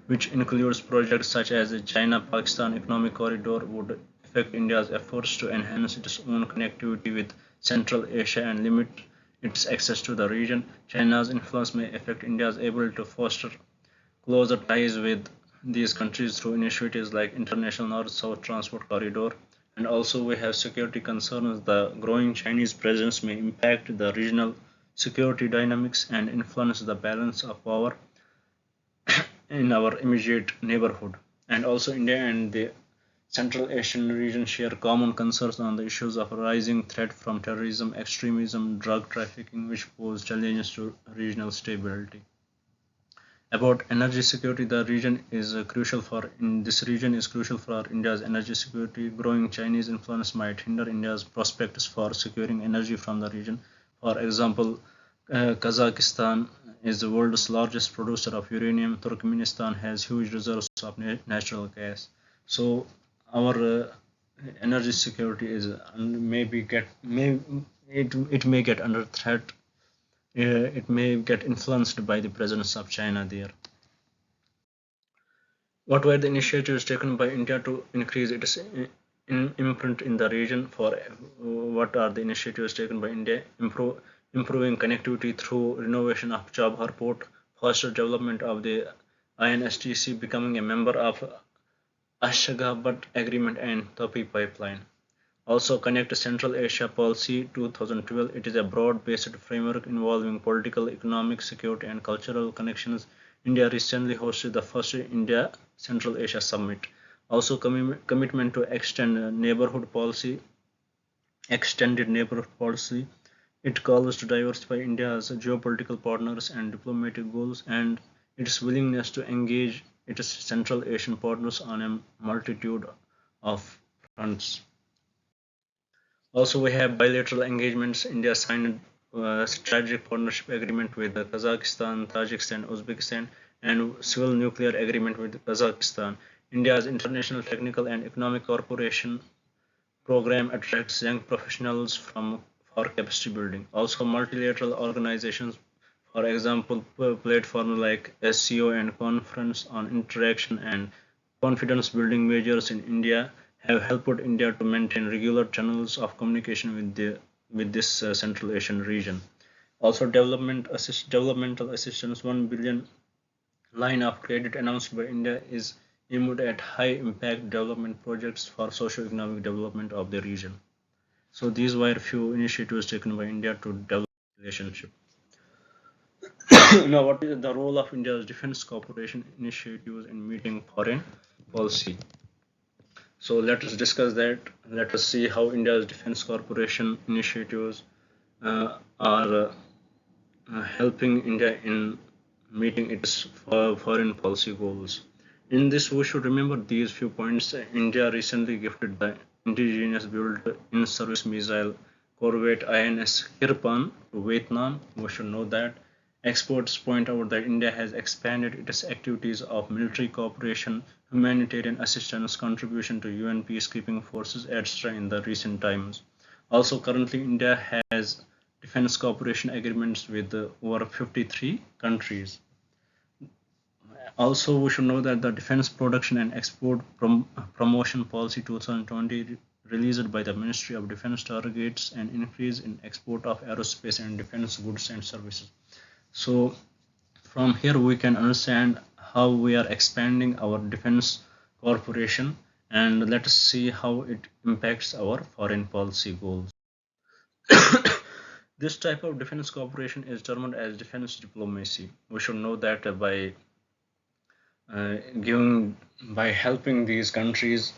which includes projects such as the China-Pakistan Economic Corridor, would affect India's efforts to enhance its own connectivity with Central Asia and limit its access to the region. China's influence may affect India's ability to foster closer ties with these countries through initiatives like International North-South Transport Corridor. And also we have security concerns. The growing Chinese presence may impact the regional security dynamics and influence the balance of power in our immediate neighborhood. And also India and the Central Asian region share common concerns on the issues of rising threat from terrorism, extremism, drug trafficking, which pose challenges to regional stability. About energy security, the region is crucial for in this region is crucial for India's energy security. Growing Chinese influence might hinder India's prospects for securing energy from the region. For example, Kazakhstan is the world's largest producer of uranium. Turkmenistan has huge reserves of natural gas. So our energy security is maybe get may it may get under threat. It may get influenced by the presence of China there. What were the initiatives taken by India to increase its imprint in the region? For what are the initiatives taken by India? Improving connectivity through renovation of Chabhar port, faster development of the INSTC, becoming a member of Ashgabat Agreement and Tapi Pipeline. Also, Connect Central Asia Policy 2012. It is a broad-based framework involving political, economic, security, and cultural connections. India recently hosted the first India Central Asia Summit. Also, commitment to extended neighborhood policy. It calls to diversify India's geopolitical partners and diplomatic goals, and its willingness to engage its Central Asian partners on a multitude of fronts. Also, we have bilateral engagements. India signed a strategic partnership agreement with Kazakhstan, Tajikistan, Uzbekistan, and civil nuclear agreement with Kazakhstan. India's International Technical and Economic Cooperation program attracts young professionals for capacity building. Also, multilateral organizations, for example, platforms like SCO and Conference on Interaction and confidence building measures in India have helped India to maintain regular channels of communication with this Central Asian region. Also, developmental assistance 1 billion line of credit announced by India is aimed at high impact development projects for socio-economic development of the region. So these were few initiatives taken by India to develop relationship. Now, what is the role of India's defense cooperation initiatives in meeting foreign policy? So let us discuss that. Let us see how India's defense cooperation initiatives are helping India in meeting its foreign policy goals. In this, we should remember these few points. India recently gifted the indigenous built in-service missile corvette INS Kirpan to Vietnam. We should know that. Experts point out that India has expanded its activities of military cooperation, humanitarian assistance, contribution to UN peacekeeping forces, etc. in the recent times. Also, currently, India has defense cooperation agreements with over 53 countries. Also, we should know that the Defense Production and Export Promotion Policy 2020 released by the Ministry of Defense targets an increase in export of aerospace and defense goods and services. So from here we can understand how we are expanding our defense cooperation, and let us see how it impacts our foreign policy goals. This type of defense cooperation is termed as defense diplomacy. We should know that by helping these countries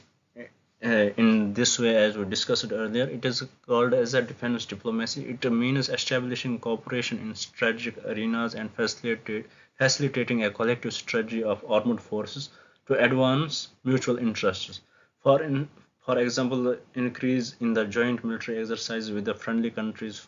in this way, as we discussed earlier, it is called as a defense diplomacy. It means establishing cooperation in strategic arenas and facilitating a collective strategy of armed forces to advance mutual interests. For example, the increase in the joint military exercise with the friendly countries,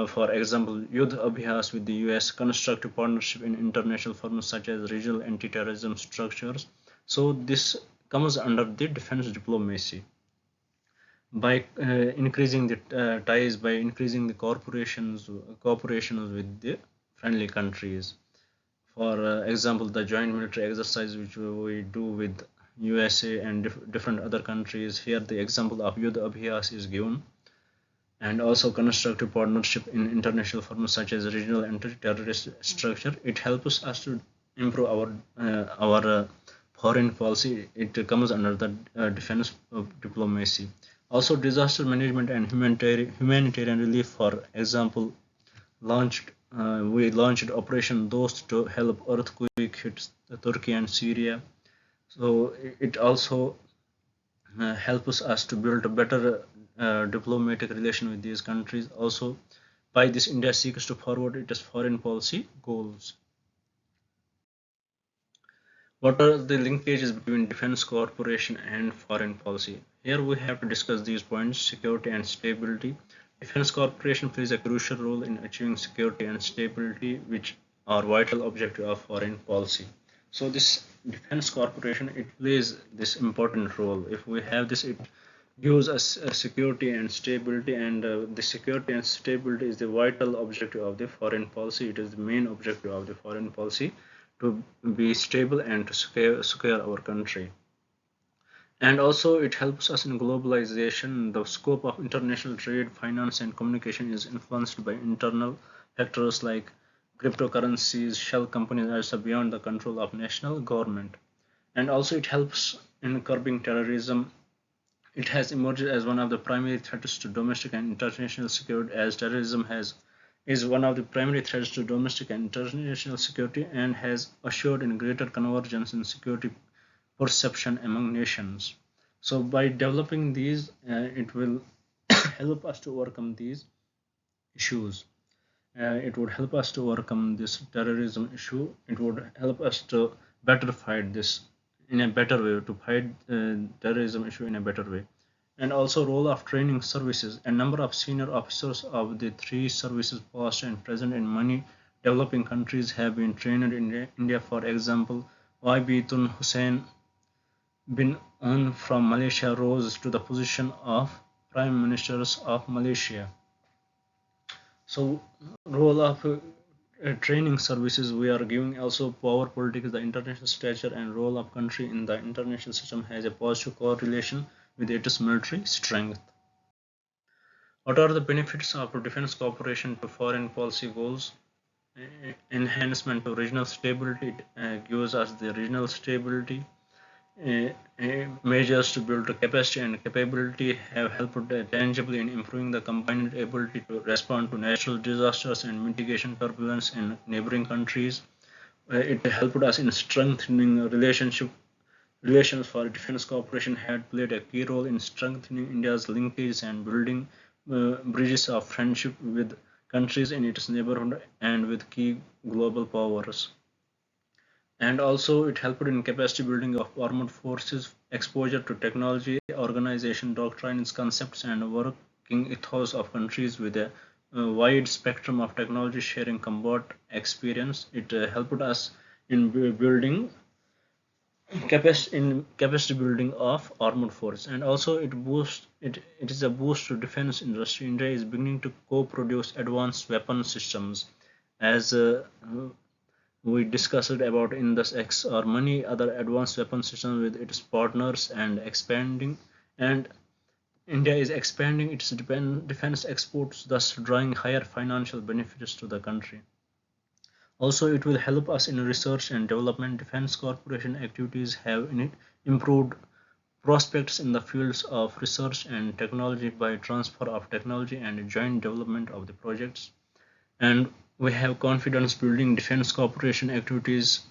for example, Yudh Abhyas with the US, constructive partnership in international forums such as regional anti-terrorism structures. So this comes under the defense diplomacy. By increasing the ties, by increasing the cooperations with the friendly countries. For example, the joint military exercise which we do with USA and different other countries. Here, the example of Yudh Abhyas is given, and also constructive partnership in international forums such as regional anti-terrorist structure. It helps us to improve our foreign policy. It comes under the defense of diplomacy. Also, disaster management and humanitarian relief. For example, we launched Operation Dost to help earthquake hit Turkey and Syria. So it also helps us to build a better diplomatic relation with these countries. Also, by this, India seeks to forward its foreign policy goals. What are the linkages between defense cooperation and foreign policy? Here we have to discuss these points: security and stability. Defense cooperation plays a crucial role in achieving security and stability, which are vital objectives of foreign policy. So this defense cooperation, it plays this important role. If we have this, it gives us security and stability, and the security and stability is the vital objective of the foreign policy. It is the main objective of the foreign policy, to be stable and to secure our country. And also it helps us in globalization. The scope of international trade, finance and communication is influenced by internal factors like cryptocurrencies, shell companies, also beyond the control of national government. And also it helps in curbing terrorism. It has emerged as one of the primary threats to domestic and international security, as terrorism is one of the primary threats to domestic and international security, and has ushered in greater convergence in security perception among nations. So by developing these, it will help us to overcome these issues. It would help us to overcome this terrorism issue. It would help us to better fight this in a better way, to fight terrorism issue in a better way. And also role of training services. A number of senior officers of the three services, past and present, in many developing countries have been trained in India. For example, Waibitun Hussein bin from Malaysia rose to the position of Prime Minister of Malaysia. So, role of training services, we are giving also power politics, the international stature and role of country in the international system has a positive correlation with its military strength. What are the benefits of defense cooperation to foreign policy goals? Enhancement to regional stability. It gives us the regional stability. Measures to build capacity and capability have helped tangibly in improving the combined ability to respond to natural disasters and mitigation turbulence in neighboring countries. It helped us in strengthening relations for defense cooperation had played a key role in strengthening India's linkages and building bridges of friendship with countries in its neighborhood and with key global powers. And also it helped in capacity building of armed forces, exposure to technology, organization doctrines, concepts, and working ethos of countries with a wide spectrum of technology sharing combat experience. It helped us in building capacity building of armed force. And also it is a boost to defense industry. India is beginning to co-produce advanced weapon systems, as we discussed about in this X or many other advanced weapon systems with its partners and expanding. And India is expanding its defense exports, thus drawing higher financial benefits to the country. Also, it will help us in research and development. Defense corporation activities have in it improved prospects in the fields of research and technology by transfer of technology and joint development of the projects. And we have confidence building. Defense cooperation activities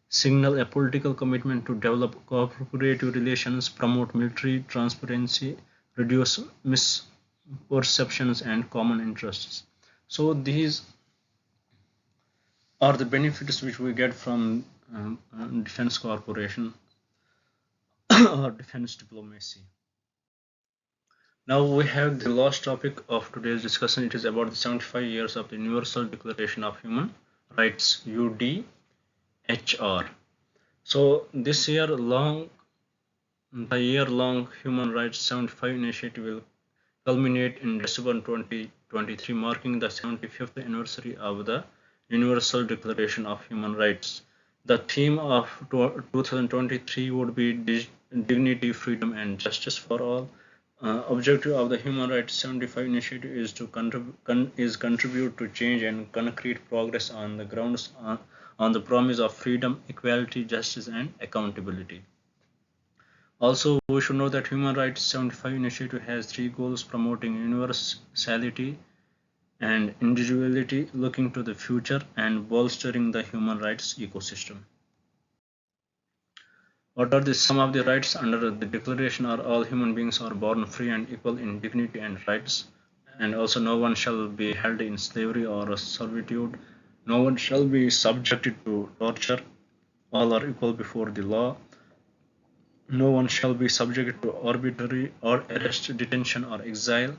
signal a political commitment to develop cooperative relations, promote military transparency, reduce misperceptions and common interests. So these are the benefits which we get from defense corporation or defense diplomacy. Now we have the last topic of today's discussion. It is about the 75 years of the Universal Declaration of Human Rights, UDHR. So this the year-long Human Rights 75 initiative will culminate in December 2023, marking the 75th anniversary of the Universal Declaration of Human Rights. The theme of 2023 would be dignity, freedom, and justice for all. Objective of the Human Rights 75 initiative is to contribute to change and concrete progress on the grounds on the promise of freedom, equality, justice, and accountability. Also, we should know that Human Rights 75 initiative has three goals: promoting universality and individuality, looking to the future, and bolstering the human rights ecosystem. What are some of the rights under the declaration? Are all human beings are born free and equal in dignity and rights, and also no one shall be held in slavery or servitude, no one shall be subjected to torture, all are equal before the law, no one shall be subjected to arbitrary or arrest, detention, or exile.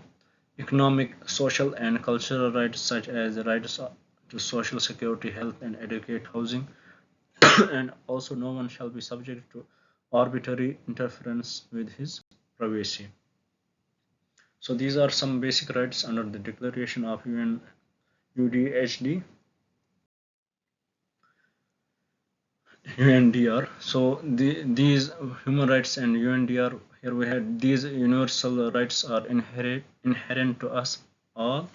Economic, social, and cultural rights such as the rights to social security, health, and adequate housing. And also no one shall be subject to arbitrary interference with his privacy. So these are some basic rights under the Declaration of UDHD. UNDR. So these human rights and UNDR, here we had these universal rights are inherent to us all,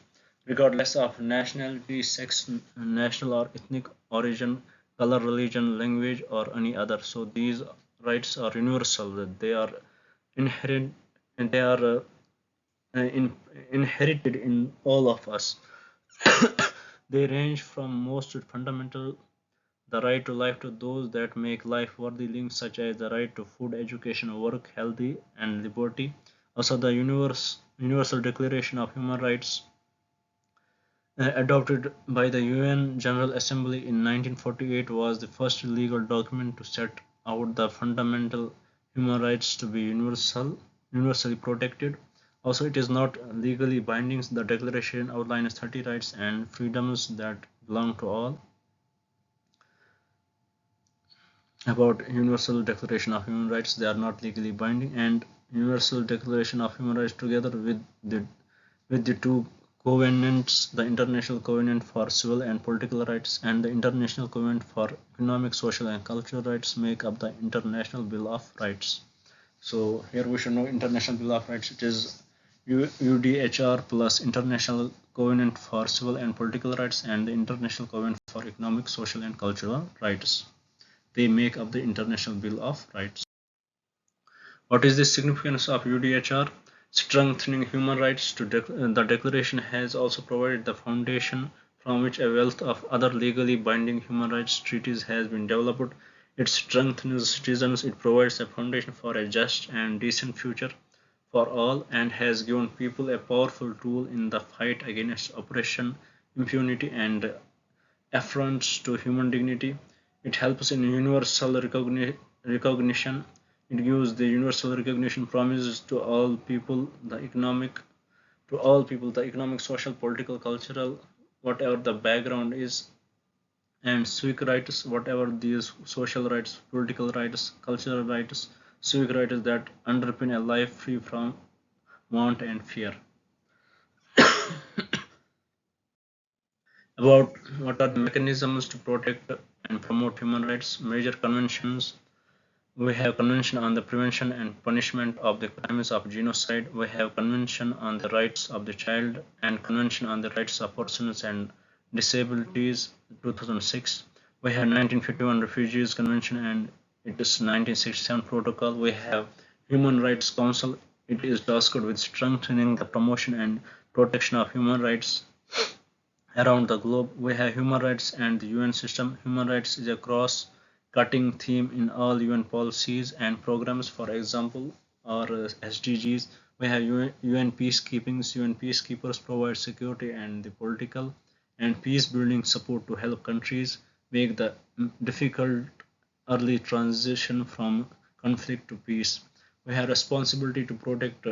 regardless of nationality, sex, national or ethnic origin, color, religion, language, or any other. So these rights are universal. They are inherent, and they are inherited in all of us. They range from most fundamental, the right to life, to those that make life worthy living, such as the right to food, education, work, healthy, and liberty. Also, the Universal Declaration of Human Rights adopted by the UN General Assembly in 1948, was the first legal document to set out the fundamental human rights to be universally protected. Also, it is not legally binding. The Declaration outlines 30 rights and freedoms that belong to all. About Universal Declaration of Human Rights, they are not legally binding, and Universal Declaration of Human Rights, together with the two covenants, the International Covenant for Civil and Political Rights and the International Covenant for Economic, Social and Cultural Rights, make up the International Bill of Rights. So here we should know International Bill of Rights. It is UDHR plus International Covenant for Civil and Political Rights and the International Covenant for Economic, Social and Cultural Rights. They make up the International Bill of Rights. What is the significance of UDHR? Strengthening human rights. The Declaration has also provided the foundation from which a wealth of other legally binding human rights treaties has been developed. It strengthens citizens, it provides a foundation for a just and decent future for all, and has given people a powerful tool in the fight against oppression, impunity, and affronts to human dignity. It helps in universal recognition. It gives the universal recognition promises to all people, the economic, social, political, cultural, whatever the background is, and civic rights, whatever these social rights, political rights, cultural rights, civic rights that underpin a life free from want and fear. About what are the mechanisms to protect and promote human rights, major conventions. We have Convention on the Prevention and Punishment of the Crimes of Genocide. We have Convention on the Rights of the Child and Convention on the Rights of Persons and Disabilities 2006. We have 1951 Refugees Convention and it is 1967 Protocol. We have Human Rights Council. It is tasked with strengthening the promotion and protection of human rights around the globe. We have human rights and the UN system. Human rights is a cross cutting theme in all UN policies and programs. For example, our SDGs, we have UN peacekeepings. UN peacekeepers provide security and the political and peace building support to help countries make the difficult early transition from conflict to peace. We have responsibility to protect.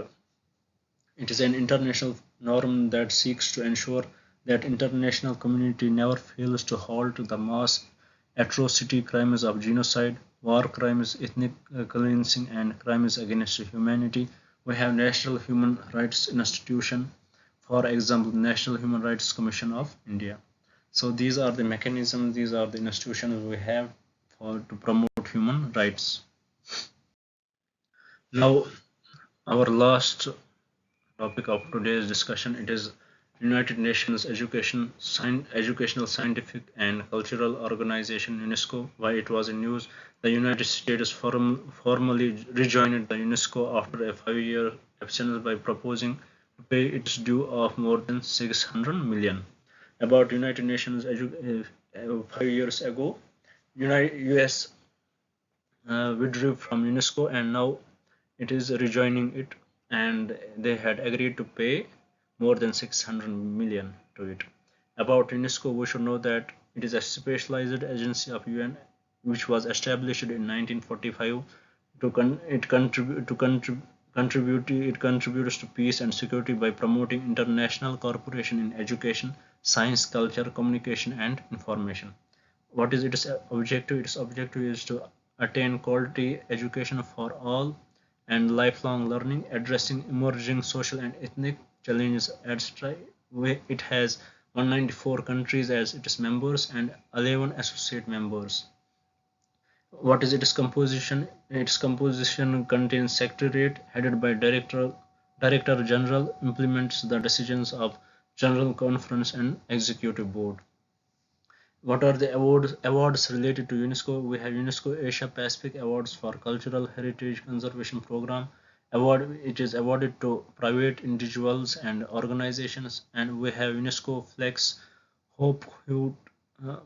It is an international norm that seeks to ensure that international community never fails to halt the mass atrocity crimes of genocide, war crimes, ethnic cleansing, and crimes against humanity. We have national human rights institution, for example, National Human Rights Commission of India. So these are the mechanisms, these are the institutions we have for to promote human rights. Now, our last topic of today's discussion, it is United Nations Educational, Scientific and Cultural Organization UNESCO. Why it was in news? The United States formally rejoined the UNESCO after a 5-year absence by proposing to pay its due of more than 600 million. About United Nations 5 years ago, US withdrew from UNESCO and now it is rejoining it, and they had agreed to pay more than 600 million to it. About UNESCO, we should know that it is a specialized agency of UN which was established in 1945 to it contributes to peace and security by promoting international cooperation in education, science, culture, communication and information. What is its objective? Its objective is to attain quality education for all and lifelong learning, addressing emerging social and ethnic challenges, etc. It has 194 countries as its members and 11 associate members. What is its composition? Its composition contains secretariat headed by Director General, implements the decisions of General Conference and Executive Board. What are the awards related to UNESCO? We have UNESCO Asia Pacific Awards for Cultural Heritage Conservation Program. It is awarded to private individuals and organizations, and we have UNESCO Flex Hope uh,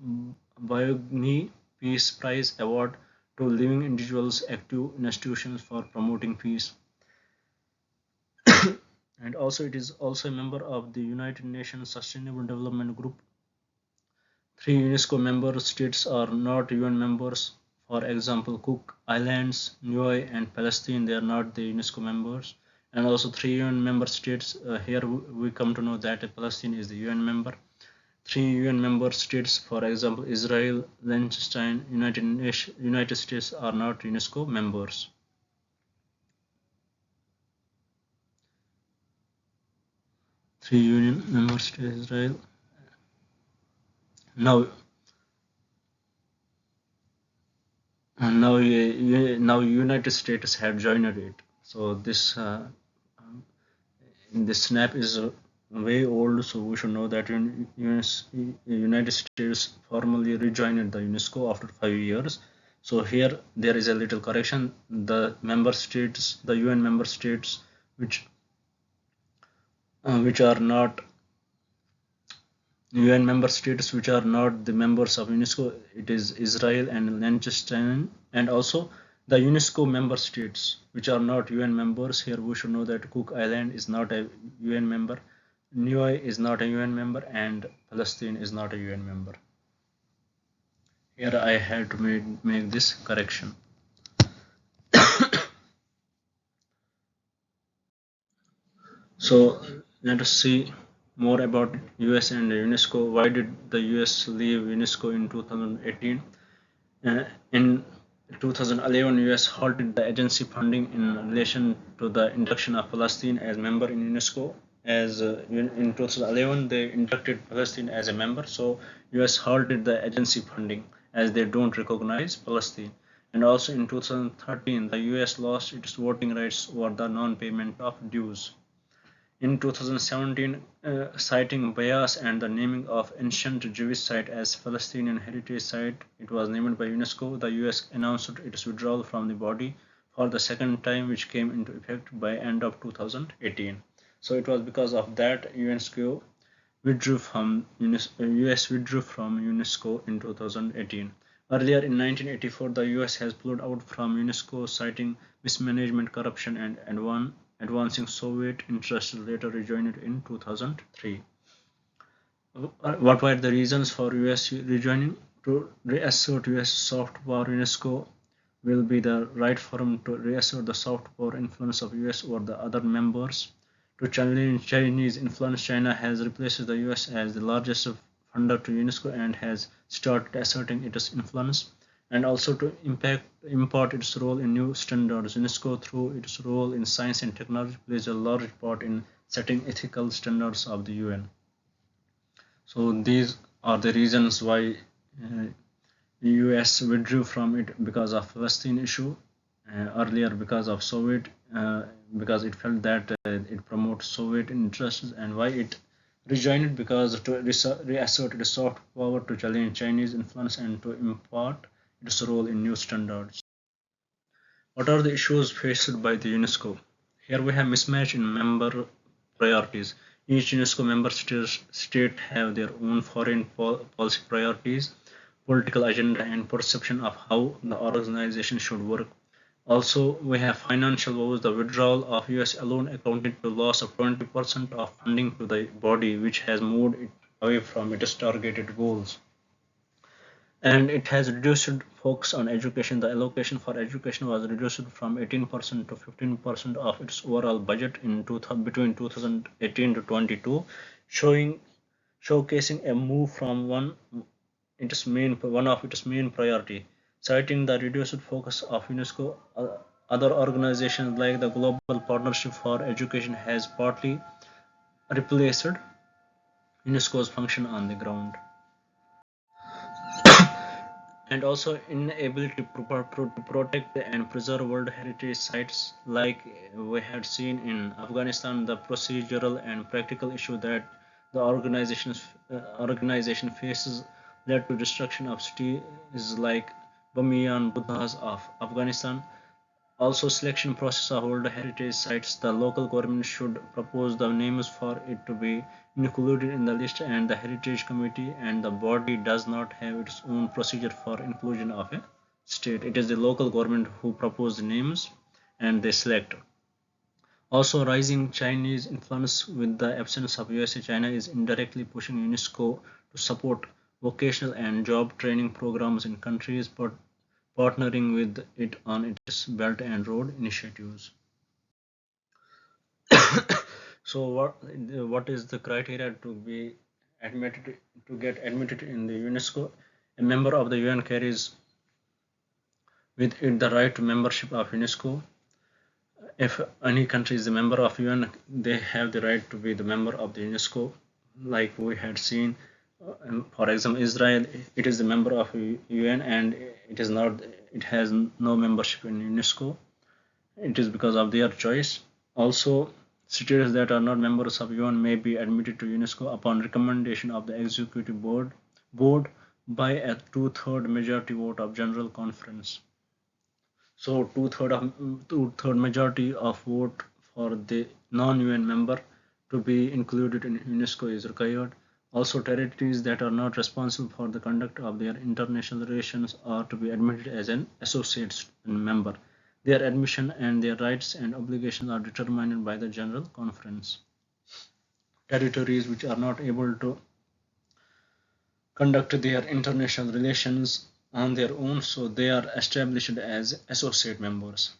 Biogni Peace Prize Award to living individuals, active institutions for promoting peace. and also it is also a member of the United Nations Sustainable Development Group. Three UNESCO member states are not UN members. For example, Cook Islands, Niue, and Palestine. They are not the UNESCO members. And also three UN member states. Here we come to know that Palestine is the UN member. Three UN member states, for example, Israel, Liechtenstein, United States, are not UNESCO members. Three UN member states, Israel. Now, now United States had joined it. So this snap is way old, so we should know that United States formally rejoined the UNESCO after 5 years. So here there is a little correction. The member states, the UN member states, which are not UN member states, which are not the members of UNESCO, it is Israel and Liechtenstein, and also the UNESCO member states, which are not UN members. Here we should know that Cook Island is not a UN member, Niue is not a UN member, and Palestine is not a UN member. Here I had to make this correction. So let us see more about US and UNESCO. Why did the US leave UNESCO in 2018? In 2011, US halted the agency funding in relation to the induction of Palestine as member in UNESCO. As in 2011, they inducted Palestine as a member, so US halted the agency funding as they don't recognize Palestine. And also in 2013, the US lost its voting rights over the non-payment of dues. In 2017, citing bias and the naming of ancient Jewish site as Palestinian heritage site, it was named by UNESCO. The US announced its withdrawal from the body for the second time, which came into effect by end of 2018. So it was because of that UNESCO withdrew from US withdrew from UNESCO in 2018. Earlier in 1984, the US has pulled out from UNESCO, citing mismanagement, corruption, and advancing Soviet interests. Later rejoined in 2003. What were the reasons for US rejoining? To reassert US soft power, UNESCO will be the right forum to reassert the soft power influence of US over the other members. To challenge Chinese influence, China has replaced the US as the largest funder to UNESCO and has started asserting its influence, and also to impart its role in new standards. UNESCO, through its role in science and technology, plays a large part in setting ethical standards of the UN. So these are the reasons why US withdrew from it, because of Palestine issue, earlier because of Soviet, because it felt that it promotes Soviet interests, and why it rejoined, because to reassert its soft power, to challenge Chinese influence, and to impart its role in new standards. What are the issues faced by the UNESCO? Here we have mismatch in member priorities. Each UNESCO member state have their own foreign policy priorities, political agenda, and perception of how the organization should work. Also, we have financial woes. The withdrawal of US alone accounted to loss of 20% of funding to the body, which has moved it away from its targeted goals. And it has reduced focus on education. The allocation for education was reduced from 18% to 15% of its overall budget in between 2018 to 22, showcasing a move from one of its main priority. Citing the reduced focus of UNESCO, other organizations like the Global Partnership for Education has partly replaced UNESCO's function on the ground. And also inability to protect and preserve World Heritage sites, like we had seen in Afghanistan. The procedural and practical issue that the organization faces led to destruction of cities like Bamiyan Buddhas of Afghanistan. Also, selection process of World Heritage sites. The local government should propose the names for it to be included in the list, and the Heritage Committee and the body does not have its own procedure for inclusion of a state. It is the local government who propose the names and they select. Also, rising Chinese influence with the absence of USA, China is indirectly pushing UNESCO to support vocational and job training programs in countries, but partnering with it on its Belt and Road initiatives. So, what is the criteria to be admitted to get admitted in the UNESCO? A member of the UN carries with it the right to membership of UNESCO. If any country is a member of UN, they have the right to be the member of the UNESCO. Like we had seen, for example, Israel, it is a member of UN and it is not. It has no membership in UNESCO. It is because of their choice. Also, states that are not members of UN may be admitted to UNESCO upon recommendation of the executive board by a two-third majority vote of General Conference. So two-third majority of vote for the non-UN member to be included in UNESCO is required. Also, territories that are not responsible for the conduct of their international relations are to be admitted as an associate member. Their admission and their rights and obligations are determined by the General Conference. Territories which are not able to conduct their international relations on their own, so they are established as associate members.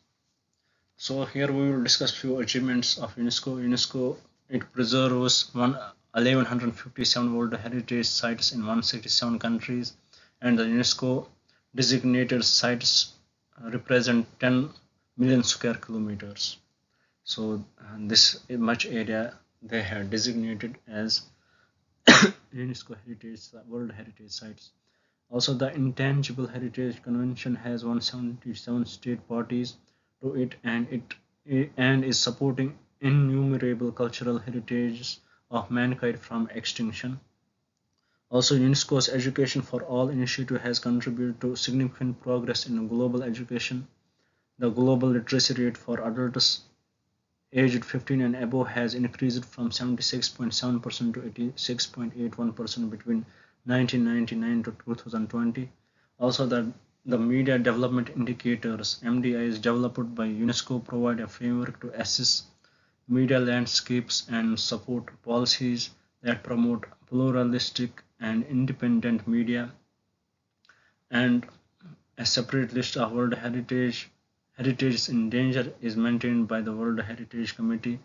So here we will discuss few achievements of UNESCO. UNESCO, it preserves 1157 World Heritage Sites in 167 countries, and the UNESCO designated sites represent 10 million square kilometers. So this much area they have designated as UNESCO World Heritage Sites. Also, the Intangible Heritage Convention has 177 state parties to it, and is supporting innumerable cultural heritages of mankind from extinction. Also, UNESCO's Education for All initiative has contributed to significant progress in global education. The global literacy rate for adults aged 15 and above has increased from 76.7% to 86.81% between 1999 to 2020. Also, the Media Development Indicators (MDIs) developed by UNESCO provide a framework to assess media landscapes and support policies that promote pluralistic and independent media. And a separate list of World Heritage in danger is maintained by the World Heritage Committee.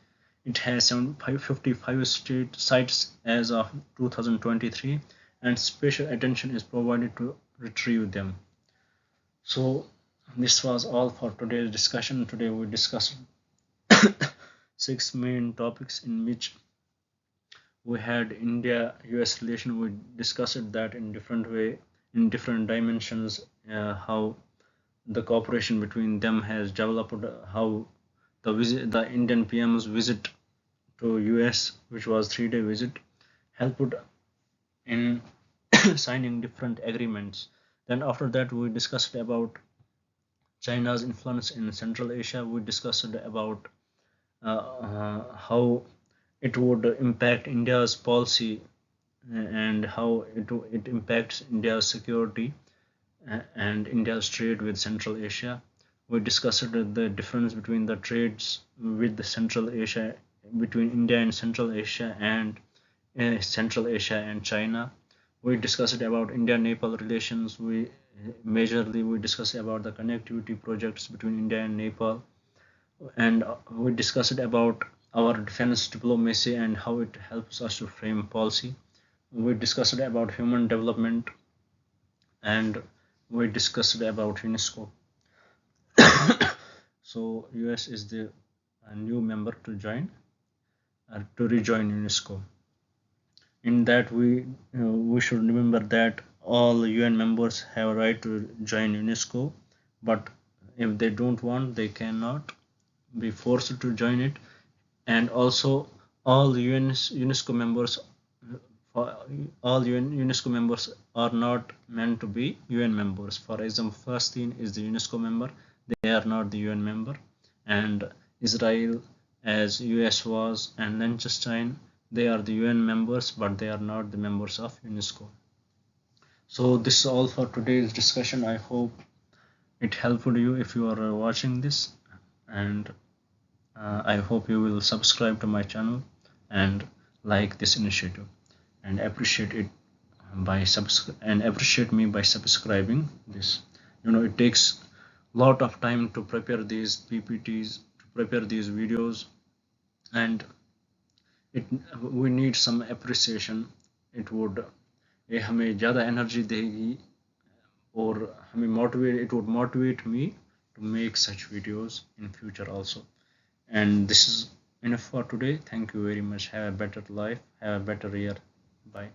It has 55 state sites as of 2023, and special attention is provided to retrieve them. So this was all for today's discussion. Today we discussed 6 main topics in which we had India-US relation. We discussed that in different way, in different dimensions, how the cooperation between them has developed, how the Indian PM's visit to US, which was 3-day visit, helped in signing different agreements. Then after that we discussed about China's influence in Central Asia. We discussed about how it would impact India's policy and how it impacts India's security and India's trade with Central Asia. We discussed the difference between the trades with the Central Asia, between India and Central Asia, and Central Asia and China. We discussed about India-Nepal relations. We discussed about the connectivity projects between India and Nepal, and we discussed about our defense diplomacy and how it helps us to frame policy. We discussed about human development, and we discussed about UNESCO. So US is the new member to join to rejoin UNESCO. In that we should remember that all UN members have a right to join UNESCO, but if they don't want, they cannot be forced to join it. And also, all UNESCO members, UNESCO members are not meant to be UN members. For example, Palestine is the UNESCO member; they are not the UN member, and Israel, as US was, and Liechtenstein, they are the UN members, but they are not the members of UNESCO. So this is all for today's discussion. I hope it helped you if you are watching this, and I hope you will subscribe to my channel and like this initiative and appreciate it and appreciate me by subscribing this. It takes lot of time to prepare these PPTs, to prepare these videos, and it we need some appreciation. it would ये हमें ज़्यादा energy देगी और हमें motivate it would motivate me to make such videos in future also. And this is enough for today. Thank you very much. Have a better life, have a better year. Bye.